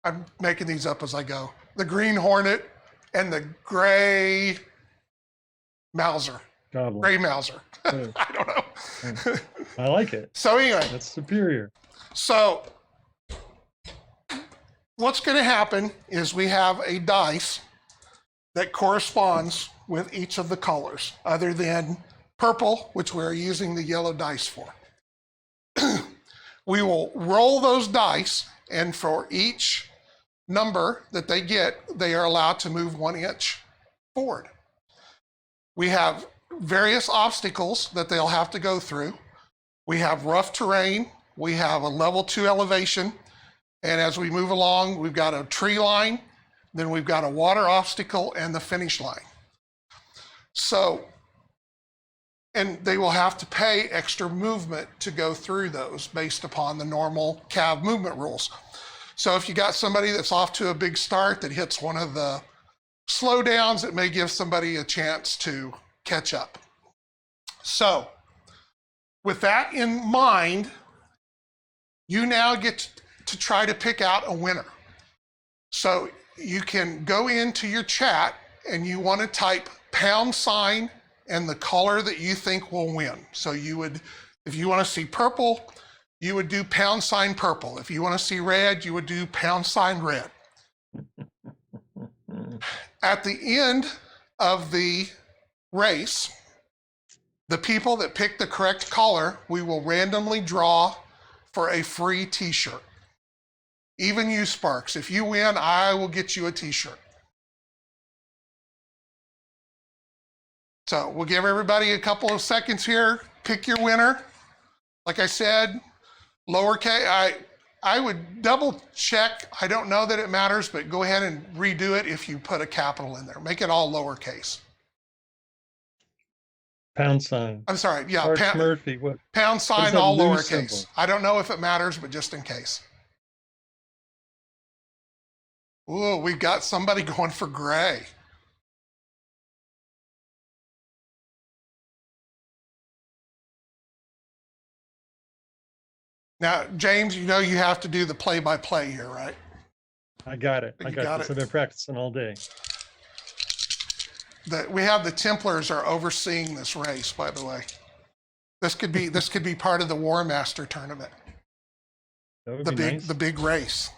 I'm making these up as I go. The green hornet and the gray Mauser. Goblin. Gray Mauser. I don't know. I like it. So anyway. That's superior. So what's going to happen is we have a dice that corresponds with each of the colors, other than purple, which we're using the yellow dice for. We will roll those dice, and for each number that they get, they are allowed to move 1 inch forward. We have various obstacles that they'll have to go through. We have rough terrain. We have a level 2 elevation. And as we move along, we've got a tree line, then we've got a water obstacle and the finish line. So, and they will have to pay extra movement to go through those based upon the normal CAV movement rules. So if you got somebody that's off to a big start that hits one of the slowdowns, it may give somebody a chance to catch up. So with that in mind, you now get to try to pick out a winner. So you can go into your chat and you want to type # and the color that you think will win. So you would, if you want to see purple, you would do # purple. If you want to see red, you would do # red. At the end of the race, the people that pick the correct color, we will randomly draw for a free t-shirt. Even you, Sparks, if you win, I will get you a t-shirt. So we'll give everybody a couple of seconds here. Pick your winner. Like I said, lowercase. I would double check. I don't know that it matters, but go ahead and redo it if you put a capital in there. Make it all lowercase. #. I'm sorry. Yeah. Mark Murphy. What? # all lowercase. Symbol? I don't know if it matters, but just in case. Ooh, we've got somebody going for gray. Now, James, you know you have to do the play-by-play here, right? I got it. I got this. I've been practicing all day. We have the Templars are overseeing this race, by the way. This could be part of the War Master tournament. That would be nice. The big race.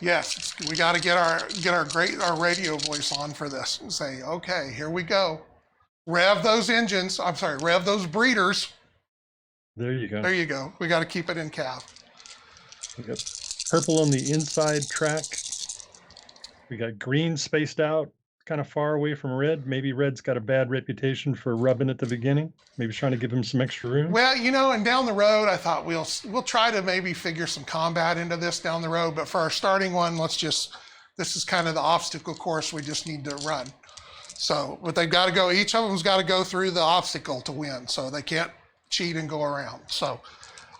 Yes, we got to get our radio voice on for this and say, okay, here we go. Rev those engines. I'm sorry, rev those breeders. There you go. There you go. We got to keep it in CAV. We got purple on the inside track. We got green spaced out, kind of far away from red. Maybe red's got a bad reputation for rubbing at the beginning. Maybe trying to give him some extra room. Well, you know, and down the road, I thought we'll try to maybe figure some combat into this down the road. But for our starting one, this is kind of the obstacle course we just need to run. So, but they've got to go, each of them's got to go through the obstacle to win. So they can't cheat and go around. So, all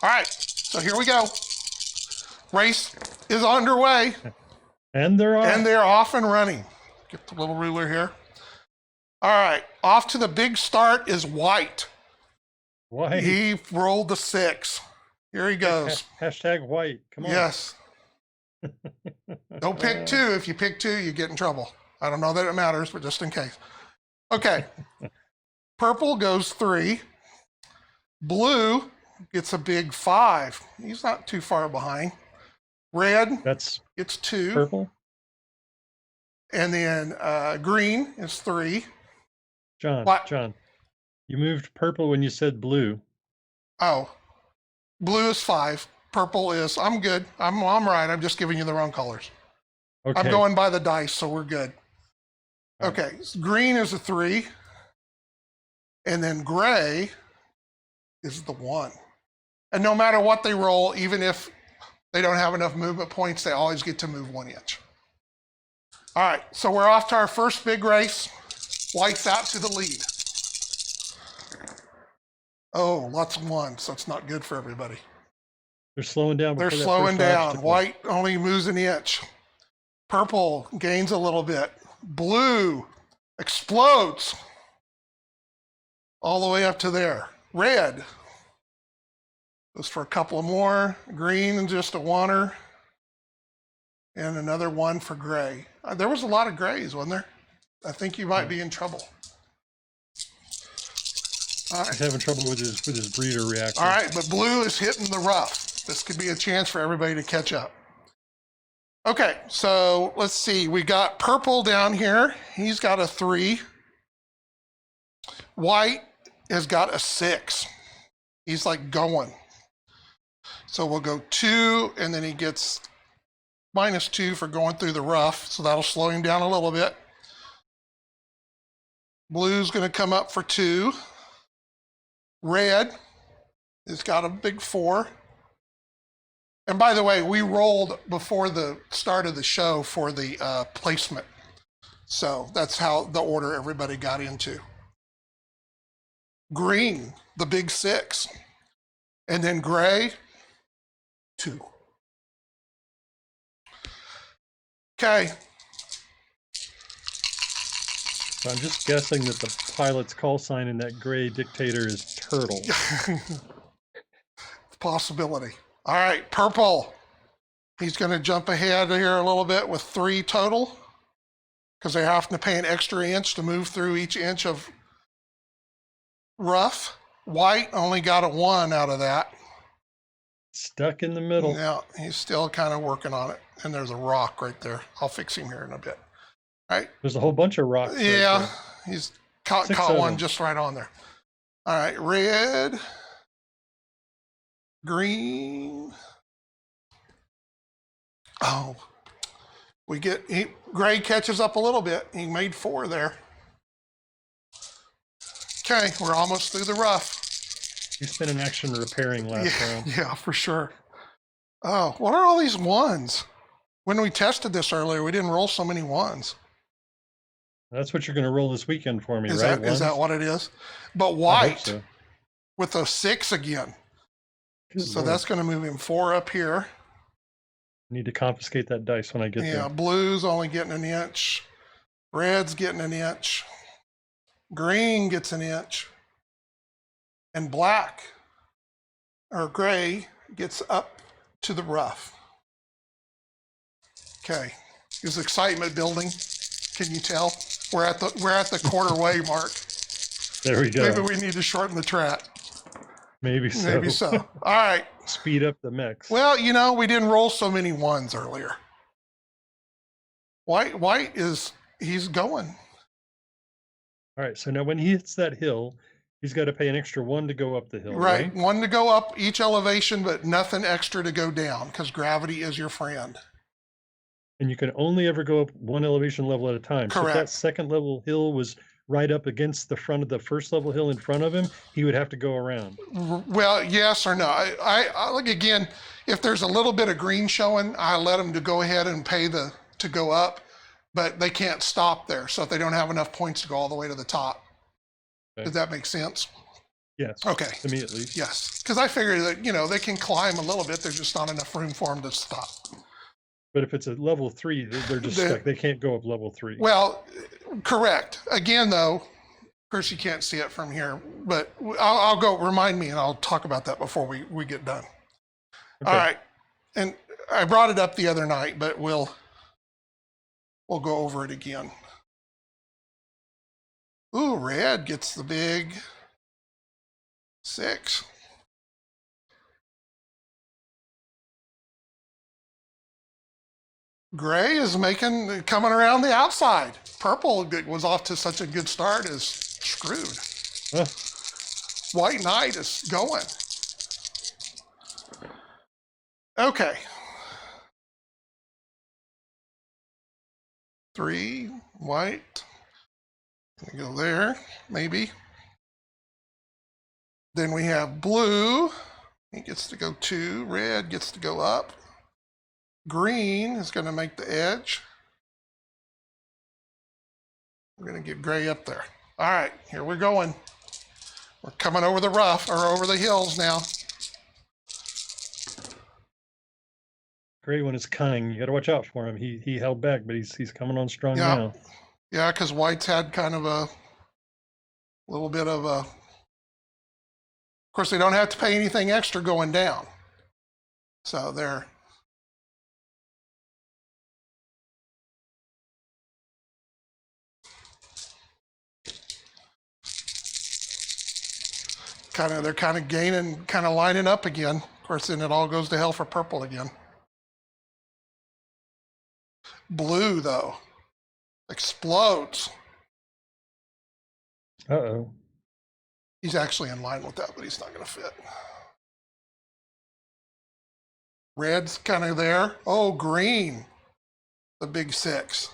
right, so here we go. Race is underway. And they're off and running. Get the little ruler here. All right, off to the big start is White. White. He rolled the 6. Here he goes. Hashtag white. Come on. Yes. Don't pick 2. If you pick 2, you get in trouble. I don't know that it matters, but just in case. Okay. Purple goes 3. Blue gets a big 5. He's not too far behind. Red, it's 2. Purple. And then green is 3. John, you moved purple when you said blue. Oh, blue is 5. Purple is, I'm good. I'm right. I'm just giving you the wrong colors. Okay. I'm going by the dice, so we're good. Okay, green is a 3. And then gray is the 1. And no matter what they roll, even if they don't have enough movement points, they always get to move 1 inch. All right, so we're off to our first big race. White's out to the lead. Oh, lots of ones, so it's not good for everybody. They're slowing down. They're before that slowing first down. obstacle. White only moves an inch. Purple gains a little bit. Blue explodes all the way up to there. Red goes for a couple of more. Green and just a oneer. And another one for gray. There was a lot of grays, wasn't there? I think you might be in trouble. All right. He's having trouble with his breeder reactor. All right, but blue is hitting the rough. This could be a chance for everybody to catch up. Okay, so let's see. We got purple down here. He's got a 3. White has got a 6. He's like going. So we'll go 2, and then he gets -2 for going through the rough. So that'll slow him down a little bit. Blue's going to come up for 2. Red has got a big 4. And by the way, we rolled before the start of the show for the placement. So that's how the order everybody got into. Green, the big 6. And then gray, 2. Okay. So I'm just guessing that the pilot's call sign in that gray dictator is turtle. Possibility. All right, purple. He's going to jump ahead here a little bit with 3 total because they have to pay an extra inch to move through each inch of rough. White only got a 1 out of that. Stuck in the middle. Yeah, he's still kind of working on it. And there's a rock right there. I'll fix him here in a bit. All right. There's a whole bunch of rocks. Yeah, right he's caught one just right on there. All right, red, green. Oh, gray catches up a little bit. He made 4 there. Okay, we're almost through the rough. You spent an action repairing last round. Yeah, for sure. Oh, what are all these 1s? When we tested this earlier, we didn't roll so many 1s. That's what you're going to roll this weekend for me, Is right? Is that what it is? But white with a 6 again. So that's going to move him 4 up here. I need to confiscate that dice when I get there. Yeah, blue's only getting an inch. Red's getting an inch. Green gets an inch. And black or gray gets up to the rough. Okay. Is excitement building? Can you tell? We're at the quarter way mark. There we go. Maybe we need to shorten the track. Maybe so. Maybe so. All right. Speed up the mix. Well, you know, we didn't roll so many 1s earlier. White he's going. All right. So now when he hits that hill, he's got to pay an extra 1 to go up the hill, right? 1 to go up each elevation, but nothing extra to go down because gravity is your friend. And you can only ever go up 1 elevation level at a time. Correct. So if that second level hill was right up against the front of the first level hill in front of him, he would have to go around. Well, yes or no. I like, again, if there's a little bit of green showing, I let them to go ahead and pay to go up, but they can't stop there. So if they don't have enough points to go all the way to the top. Okay. Does that make sense? Yes. Okay. To me at least. Yes. Because I figure that, you know, they can climb a little bit. There's just not enough room for them to stop. But if it's a level 3, they're just stuck. They can't go up level 3. Well, correct. Again, though, of course you can't see it from here, but I'll go, remind me, and I'll talk about that before we get done. Okay. All right. And I brought it up the other night, but we'll go over it again. Ooh, red gets the big 6. Gray is coming around the outside. Purple was off to such a good start is screwed. Huh. White Knight is going. Okay. 3, white. Go there, maybe. Then we have blue. He gets to go 2. Red gets to go up. Green is going to make the edge. We're going to get gray up there. All right, here we're going. We're coming over the rough, or over the hills now. Gray one is cunning. You got to watch out for him. He held back, but he's coming on strong Yeah. now. Yeah, because white's had kind of a little bit of a. Of course, they don't have to pay anything extra going down. So they're. They're kind of gaining, kind of lining up again. Of course, then it all goes to hell for purple again. Blue, though, explodes. Uh-oh. He's actually in line with that, but he's not going to fit. Red's kind of there. Oh, green, the big 6.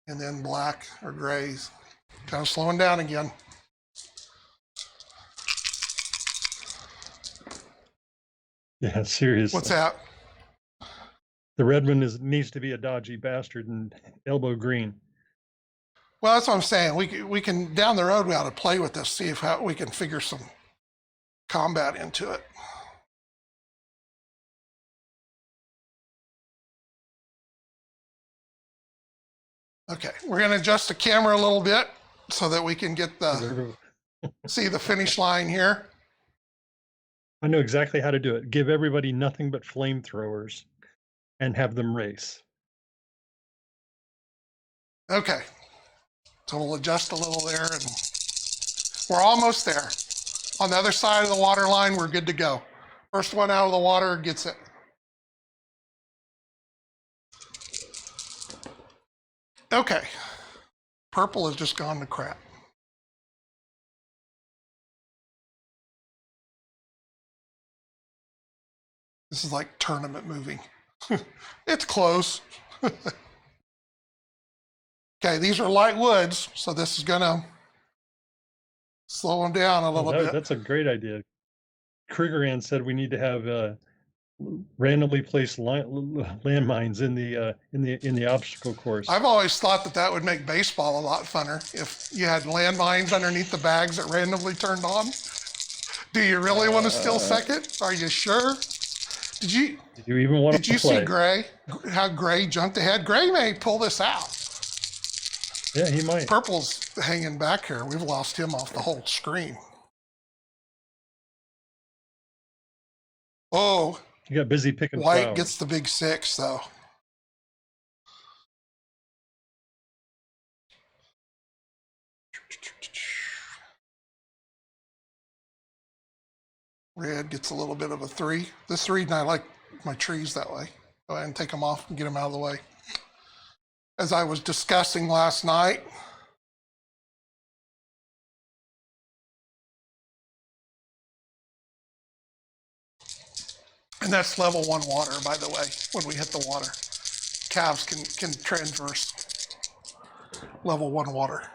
And then black or grays, kind of slowing down again. Yeah, seriously. What's that? The red one needs to be a dodgy bastard and elbow green. Well, that's what I'm saying. We can down the road, we ought to play with this, see if we can figure some combat into it. Okay, we're going to adjust the camera a little bit so that we can get the see the finish line here. I know exactly how to do it. Give everybody nothing but flamethrowers and have them race. Okay, so we'll adjust a little there, and we're almost there. On the other side of the water line, we're good to go. First one out of the water gets it. Okay, purple has just gone to crap. This is like tournament moving. It's close. Okay, these are light woods, so this is gonna slow them down a little bit. That's a great idea. Kriegeran said we need to have randomly placed landmines in the obstacle course. I've always thought that would make baseball a lot funner if you had landmines underneath the bags that randomly turned on. Do you really want to steal second? Are you sure? Did you even want to play? See Gray? How Gray jumped ahead? Gray may pull this out. Yeah, he might. Purple's hanging back here. We've lost him off the whole screen. Oh. You got busy picking White flowers. gets the big 6, though. Red gets a little bit of a 3. This reason I like my trees that way. Go ahead and take them off and get them out of the way. As I was discussing last night, and that's level 1 water, by the way, when we hit the water. Calves can transverse level 1 water.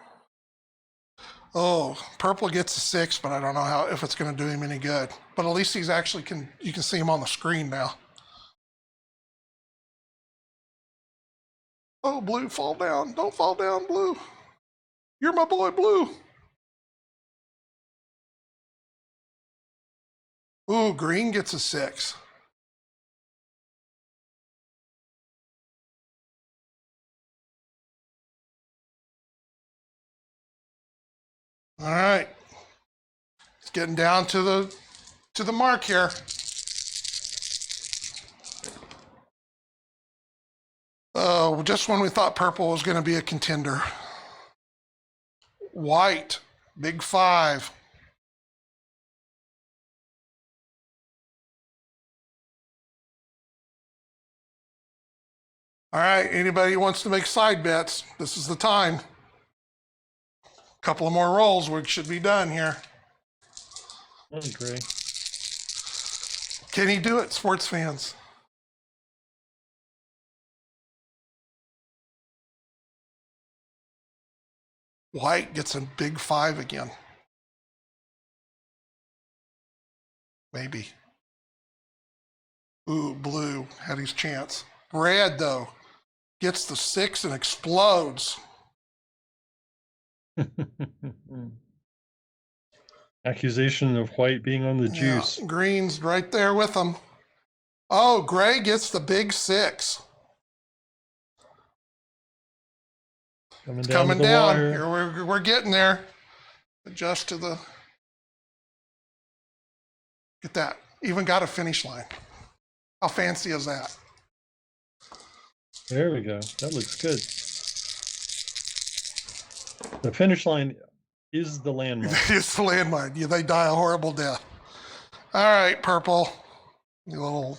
Oh, purple gets a 6, but I don't know if it's going to do him any good. But at least he's actually you can see him on the screen now. Oh, blue, fall down. Don't fall down, blue. You're my boy, blue. Ooh, green gets a 6. All right. It's getting down to the mark here. Oh, just when we thought purple was going to be a contender. White, big 5. All right, anybody who wants to make side bets, this is the time. A couple of more rolls, we should be done here. I agree. Can he do it, sports fans? White gets a big 5 again. Maybe. Ooh, blue had his chance. Red, though, gets the 6 and explodes. Accusation of white being on the Yeah, juice. green's right there with them. Oh, gray gets the big 6. Coming It's down to coming the down. wire. Here we're getting there. Adjust to the. Get that. Even got a finish line. How fancy is that? There we go. That looks good. The finish line is the landmark. It's the landmine. Yeah, they die a horrible death. All right, purple. You little.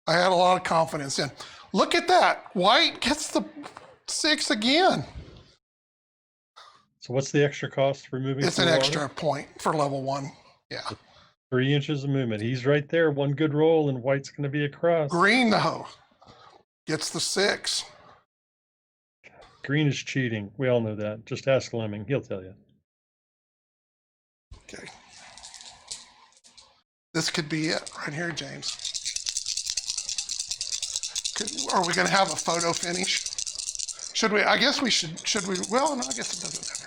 I had a lot of confidence in. Look at that. White gets the 6 again. So what's the extra cost for moving? It's an extra point for level 1. Yeah. 3 inches of movement. He's right there. One good roll, and white's going to be across. Green, though, gets the 6. Green is cheating. We all know that. Just ask Lemming. He'll tell you. Okay. This could be it right here, James. Are we going to have a photo finish? Should we? I guess we should. Should we? Well, no, I guess it doesn't matter.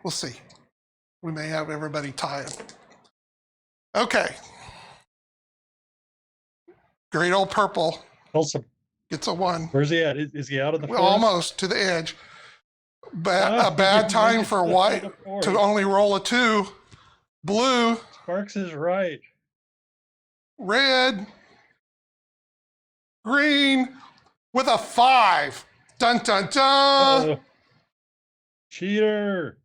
We'll see. We may have everybody tie it. Okay. Great old purple Also, gets a 1. where's he at? Is he out of the Well, forest? almost to the edge. A He bad made time it for to the white forest. to only roll a 2. Blue, Sparks is right. red, green with a 5. Dun, dun, dun. Uh-oh. Cheater.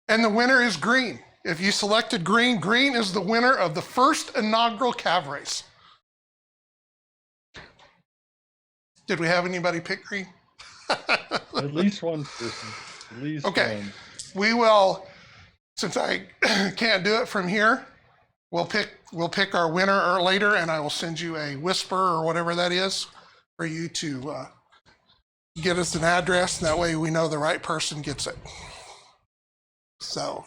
And the winner is green. If you selected green, green is the winner of the first inaugural CAV race. Did we have anybody pick green? At least one person. At least Okay. one. We will, since I can't do it from here, we'll pick our winner later, and I will send you a whisper or whatever that is for you to get us an address, and that way we know the right person gets it. So,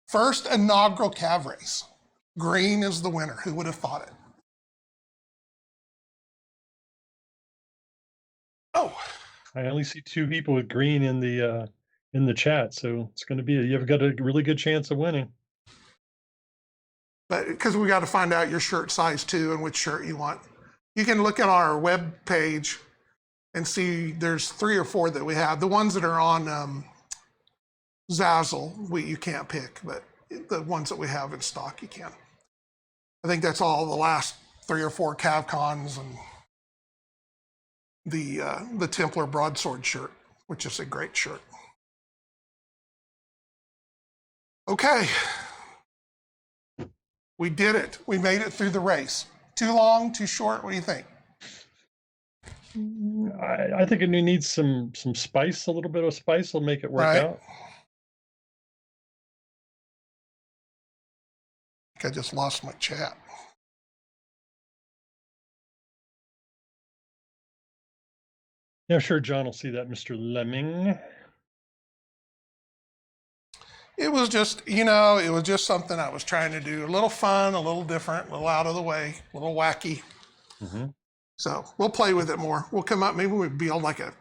first inaugural CAV race. Green is the winner. Who would have thought it? Oh, I only see 2 people with green in the chat, so it's going to be you've got a really good chance of winning. but because we got to find out your shirt size too and which shirt you want. You can look at our web page and see there's 3 or 4 that we have. The ones that are on Zazzle, you can't pick, but the ones that we have in stock, you can. I think that's all the last 3 or 4 CavCons and the Templar broadsword shirt, which is a great shirt. Okay. We did it. We made it through the race. Too long, too short? What do you think? I think it needs some spice. A little bit of spice will make it work Right. out. I think I just lost my chat. Yeah, sure. John will see that, Mr. Lemming. It was just, it was just something I was trying to do. A little fun, a little different, a little out of the way, a little wacky. Mm-hmm. So we'll play with it more. We'll come up, maybe we'll build like a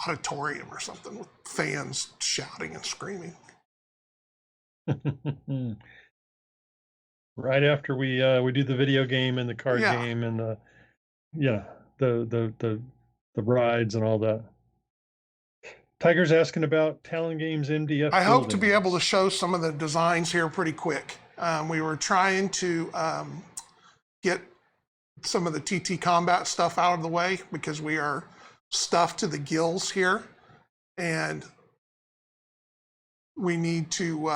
auditorium or something with fans shouting and screaming. Right after we do the video game and the card game and the rides and all that. Tiger's asking about Talon Games MDF. I hope to be able to show some of the designs here pretty quick. We were trying to get some of the TT Combat stuff out of the way because we are stuffed to the gills here, and we need to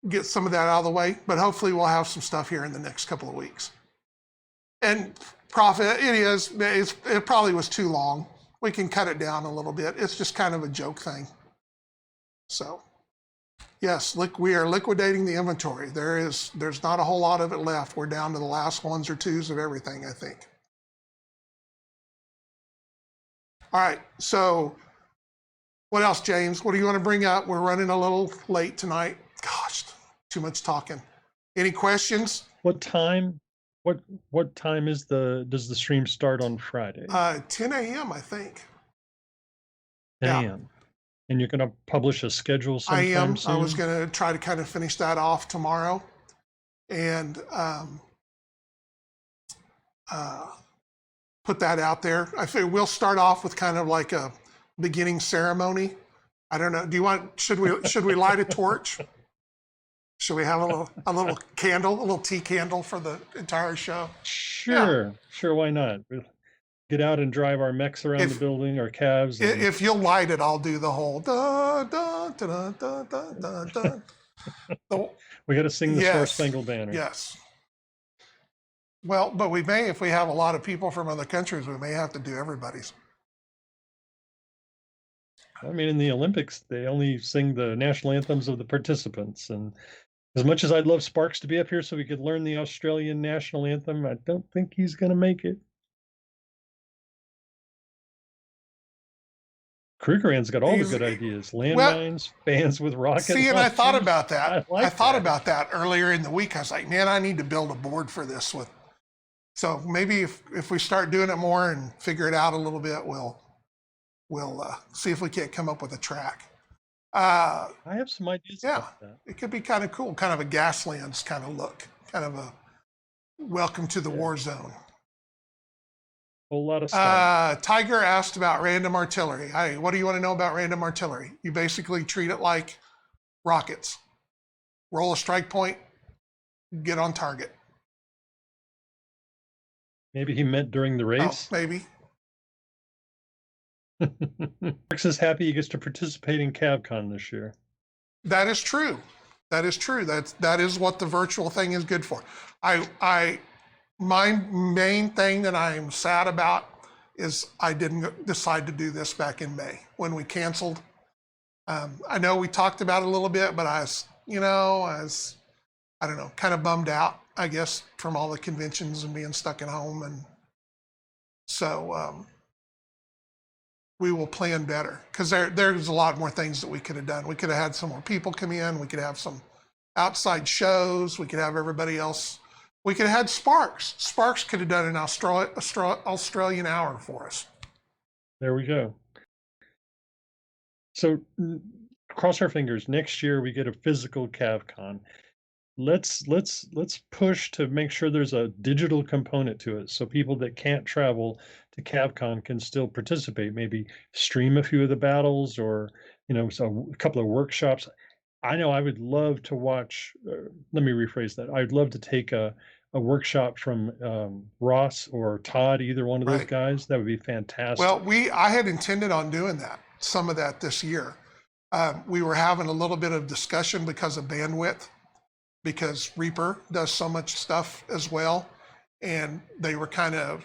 get some of that out of the way. But hopefully we'll have some stuff here in the next couple of weeks. And profit, it probably was too long. We can cut it down a little bit. It's just kind of a joke thing. So yes, we are liquidating the inventory. There's not a whole lot of it left. We're down to the last 1s or 2s of everything, I think. All right, so what else, James? What do you want to bring up? We're running a little late tonight. Gosh, too much talking. Any questions? What time? What time does the stream start on Friday? 10 a.m. I think. 10 a.m. And you're going to publish a schedule I sometime am. I was soon? going to try to kind of finish that off tomorrow, and put that out there. I think we'll start off with kind of like a beginning ceremony. I don't know. Do you want? Should we light a torch? Should we have a little candle, a little tea candle for the entire show? Sure, sure. Why not? We'll get out and drive our mechs around the building, our calves. And... If you'll light it, I'll do the whole da da da da da da da. We got to sing the Star Spangled Banner. Yes. Well, but we may, if we have a lot of people from other countries, we may have to do everybody's. I mean, in the Olympics, they only sing the national anthems of the participants. And as much as I'd love Sparks to be up here so we could learn the Australian national anthem, I don't think he's going to make it. Krugerrand's got all the good ideas. Landmines, bands with rockets. See, and I thought about that. I thought about that earlier in the week. I was like, man, I need to build a board for this. So maybe if we start doing it more and figure it out a little bit, we'll see if we can't come up with a track. I have some ideas about that. It could be kind of cool, kind of a Gaslands kind of look, kind of a welcome to the war zone. Whole lot of stuff. Tiger asked about random artillery. Hey, what do you want to know about random artillery? You basically treat it like rockets. Roll a strike point, get on target. Maybe he meant during the race? Oh, maybe. Marx is happy he gets to participate in CAVCon this year. That is true. That is true. That is what the virtual thing is good for. My main thing that I'm sad about is I didn't decide to do this back in May when we canceled. I know we talked about it a little bit, but I was, I don't know, kind of bummed out, I guess, from all the conventions and being stuck at home. And so we will plan better because there's a lot more things that we could have done. We could have had some more people come in. We could have some outside shows. We could have everybody else. We could have had Sparks. Sparks could have done an Australian hour for us. There we go. So cross our fingers. Next year we get a physical CAVCon. Let's push to make sure there's a digital component to it, so people that can't travel to CAVCon can still participate. Maybe stream a few of the battles, or so a couple of workshops. I know I would love to watch. Let me rephrase that. I'd love to take a workshop from Ross or Todd, either one of those guys. That would be fantastic. Well, I had intended on doing some of that this year. We were having a little bit of discussion because of bandwidth, because Reaper does so much stuff as well, and they were kind of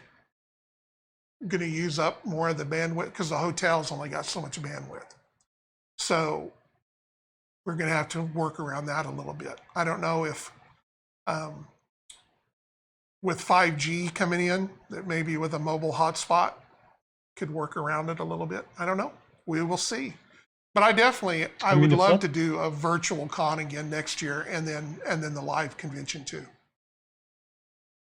going to use up more of the bandwidth because the hotels only got so much bandwidth. So we're going to have to work around that a little bit. I don't know if with 5G coming in, that maybe with a mobile hotspot could work around it a little bit. I don't know. We will see. But I would love to do a virtual con again next year, and then the live convention too.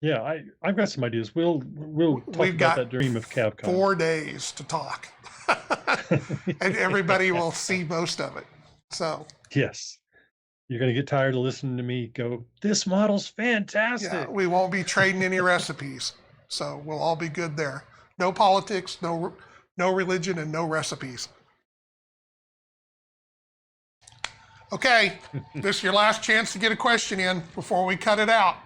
Yeah, I've got some ideas. We'll talk about that dream of CAVCon. 4 days to talk, and everybody will see most of it. So yes, you're going to get tired of listening to me go, this model's fantastic. Yeah, we won't be trading any recipes, so we'll all be good there. No politics, no religion, and no recipes. Okay, this is your last chance to get a question in before we cut it out.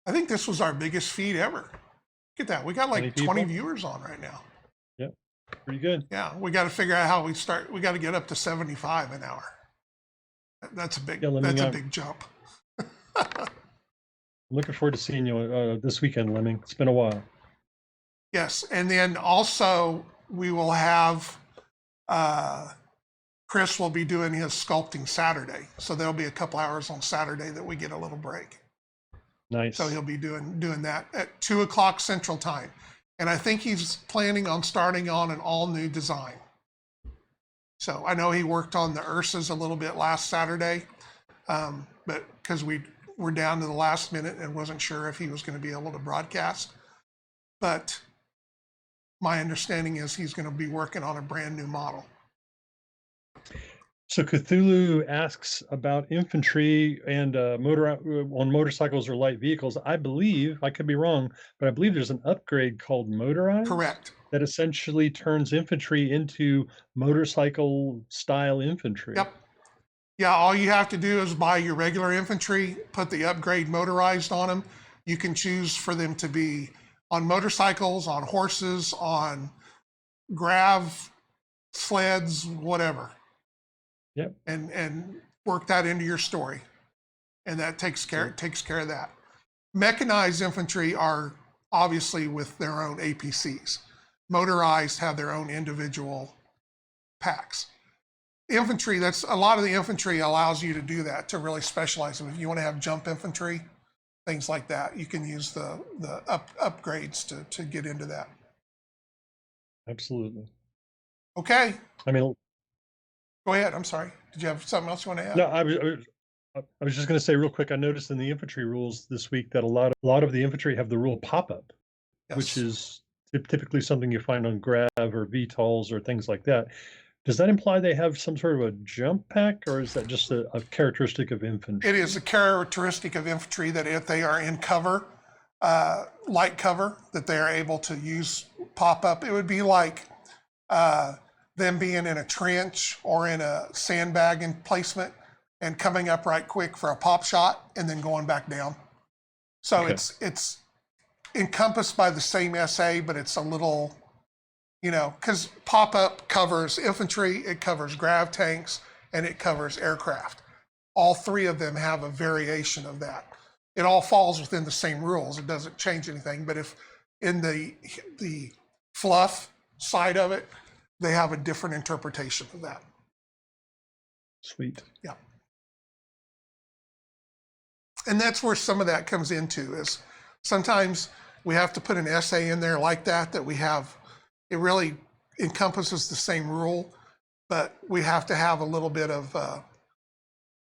I think this was our biggest feed ever. Look at that. We got like 20 viewers on right now. Yep, pretty good. Yeah, we got to figure out how we start. We got to get up to 75 an hour. That's a big jump. Looking forward to seeing you this weekend, Lemming. It's been a while. Yes, and then also we will have, Chris will be doing his sculpting Saturday. So there'll be a couple hours on Saturday that we get a little break. Nice. So he'll be doing that at 2 o'clock Central Time. And I think he's planning on starting on an all new design. So I know he worked on the Ursas a little bit last Saturday, but because we were down to the last minute and wasn't sure if he was going to be able to broadcast. But my understanding is he's going to be working on a brand new model. So Cthulhu asks about infantry and on motorcycles or light vehicles. I believe, I could be wrong, but I believe there's an upgrade called motorized. Correct. That essentially turns infantry into motorcycle style infantry. Yep. Yeah, all you have to do is buy your regular infantry, put the upgrade motorized on them. You can choose for them to be on motorcycles, on horses, on grav sleds, whatever. Yep. And work that into your story. And that takes care of that. Mechanized infantry are obviously with their own APCs. Motorized have their own individual packs. Infantry, that's a lot of the infantry allows you to do that, to really specialize them. If you want to have jump infantry, things like that, you can use the upgrades to get into that. Absolutely. Okay. I mean, go ahead. I'm sorry. Did you have something else you want to add? No, I was just going to say real quick. I noticed in the infantry rules this week that a lot of the infantry have the rule pop-up, Yes. which is typically something you find on grav or VTOLs or things like that. Does that imply they have some sort of a jump pack, or is that just a characteristic of infantry? It is a characteristic of infantry that if they are in cover, light cover, that they are able to use pop-up. It would be like them being in a trench or in a sandbag emplacement and coming up right quick for a pop shot and then going back down. So Okay. it's encompassed by the same SA, but it's a little, because pop-up covers infantry, it covers grav tanks, and it covers aircraft. All three of them have a variation of that. It all falls within the same rules. It doesn't change anything, but if in the fluff side of it, they have a different interpretation of that. Sweet. Yeah. And that's where some of that comes into, is sometimes we have to put an essay in there like that we have, it really encompasses the same rule, but we have to have a little bit of,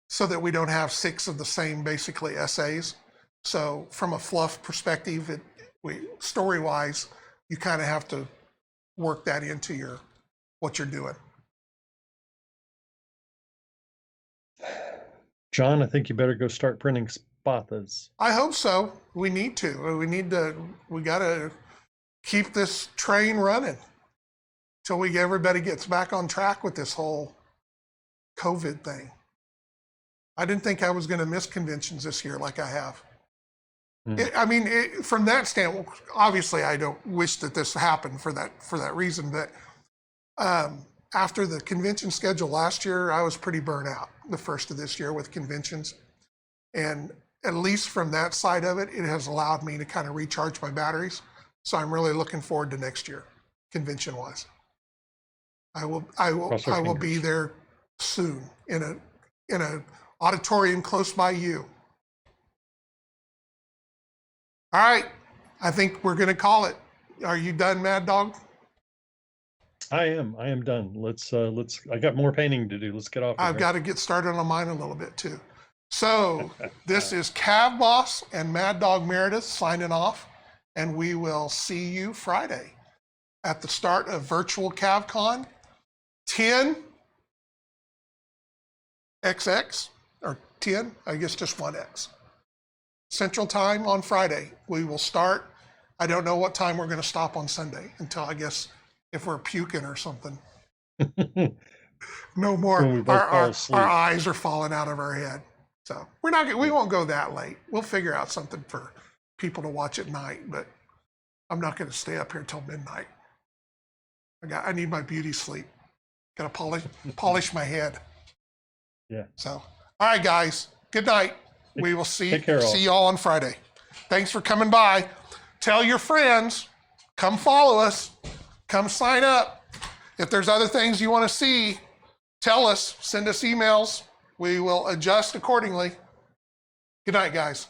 so that we don't have 6 of the same basically essays. So from a fluff perspective, story-wise, you kind of have to work that into what you're doing. John, I think you better go start printing Spathas. I hope so. We need to. We got to keep this train running till everybody gets back on track with this whole COVID thing. I didn't think I was going to miss conventions this year like I have. From that standpoint, obviously I don't wish that this happened for that reason, but after the convention schedule last year, I was pretty burnt out the first of this year with conventions. And at least from that side of it, it has allowed me to kind of recharge my batteries. So I'm really looking forward to next year, convention-wise. I will be there soon in a auditorium close by you. All right, I think we're going to call it. Are you done, Mad Dog? I am done. Let's I got more painting to do. Let's get off. I've got to get started on mine a little bit too. So this is CAVBoss and Mad Dog Meredith signing off, and we will see you Friday at the start of virtual CAVCon 10XX, or 10, I guess just 1X. Central Time on Friday. We will start. I don't know what time we're going to stop on Sunday until, I guess, if we're puking or something. No more. Our eyes are falling out of our head. So we won't go that late. We'll figure out something for people to watch at night, but I'm not going to stay up here till midnight. I need my beauty sleep. Got to polish my head. Yeah. So, all right, guys. Good night. We will see you all on Friday. Thanks for coming by. Tell your friends. Come follow us. Come sign up. If there's other things you want to see, tell us. Send us emails. We will adjust accordingly. Good night, guys.